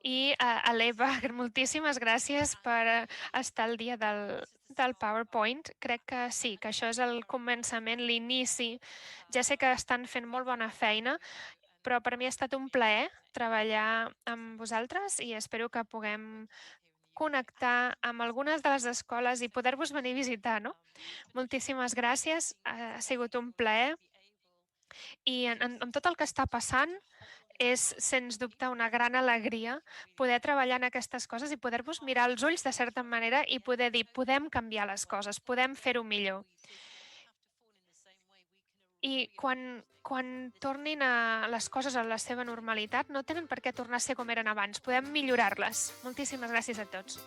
i a l'Eva, moltíssimes gràcies per estar al dia del PowerPoint. Crec que sí, que això és el començament, l'inici. Ja sé que estan fent molt bona feina, però per mi ha estat un plaer treballar amb vosaltres i espero que puguem connectar amb algunes de les escoles i poder-vos venir a visitar, no? Moltíssimes gràcies, ha sigut un plaer. I amb tot el que està passant, és, sens dubte, una gran alegria poder treballar en aquestes coses i poder-vos mirar als ulls de certa manera i poder dir, podem canviar les coses, podem fer-ho millor. I quan tornin a les coses a la seva normalitat, no tenen per què tornar a ser com eren abans, podem millorar-les. Moltíssimes gràcies a tots.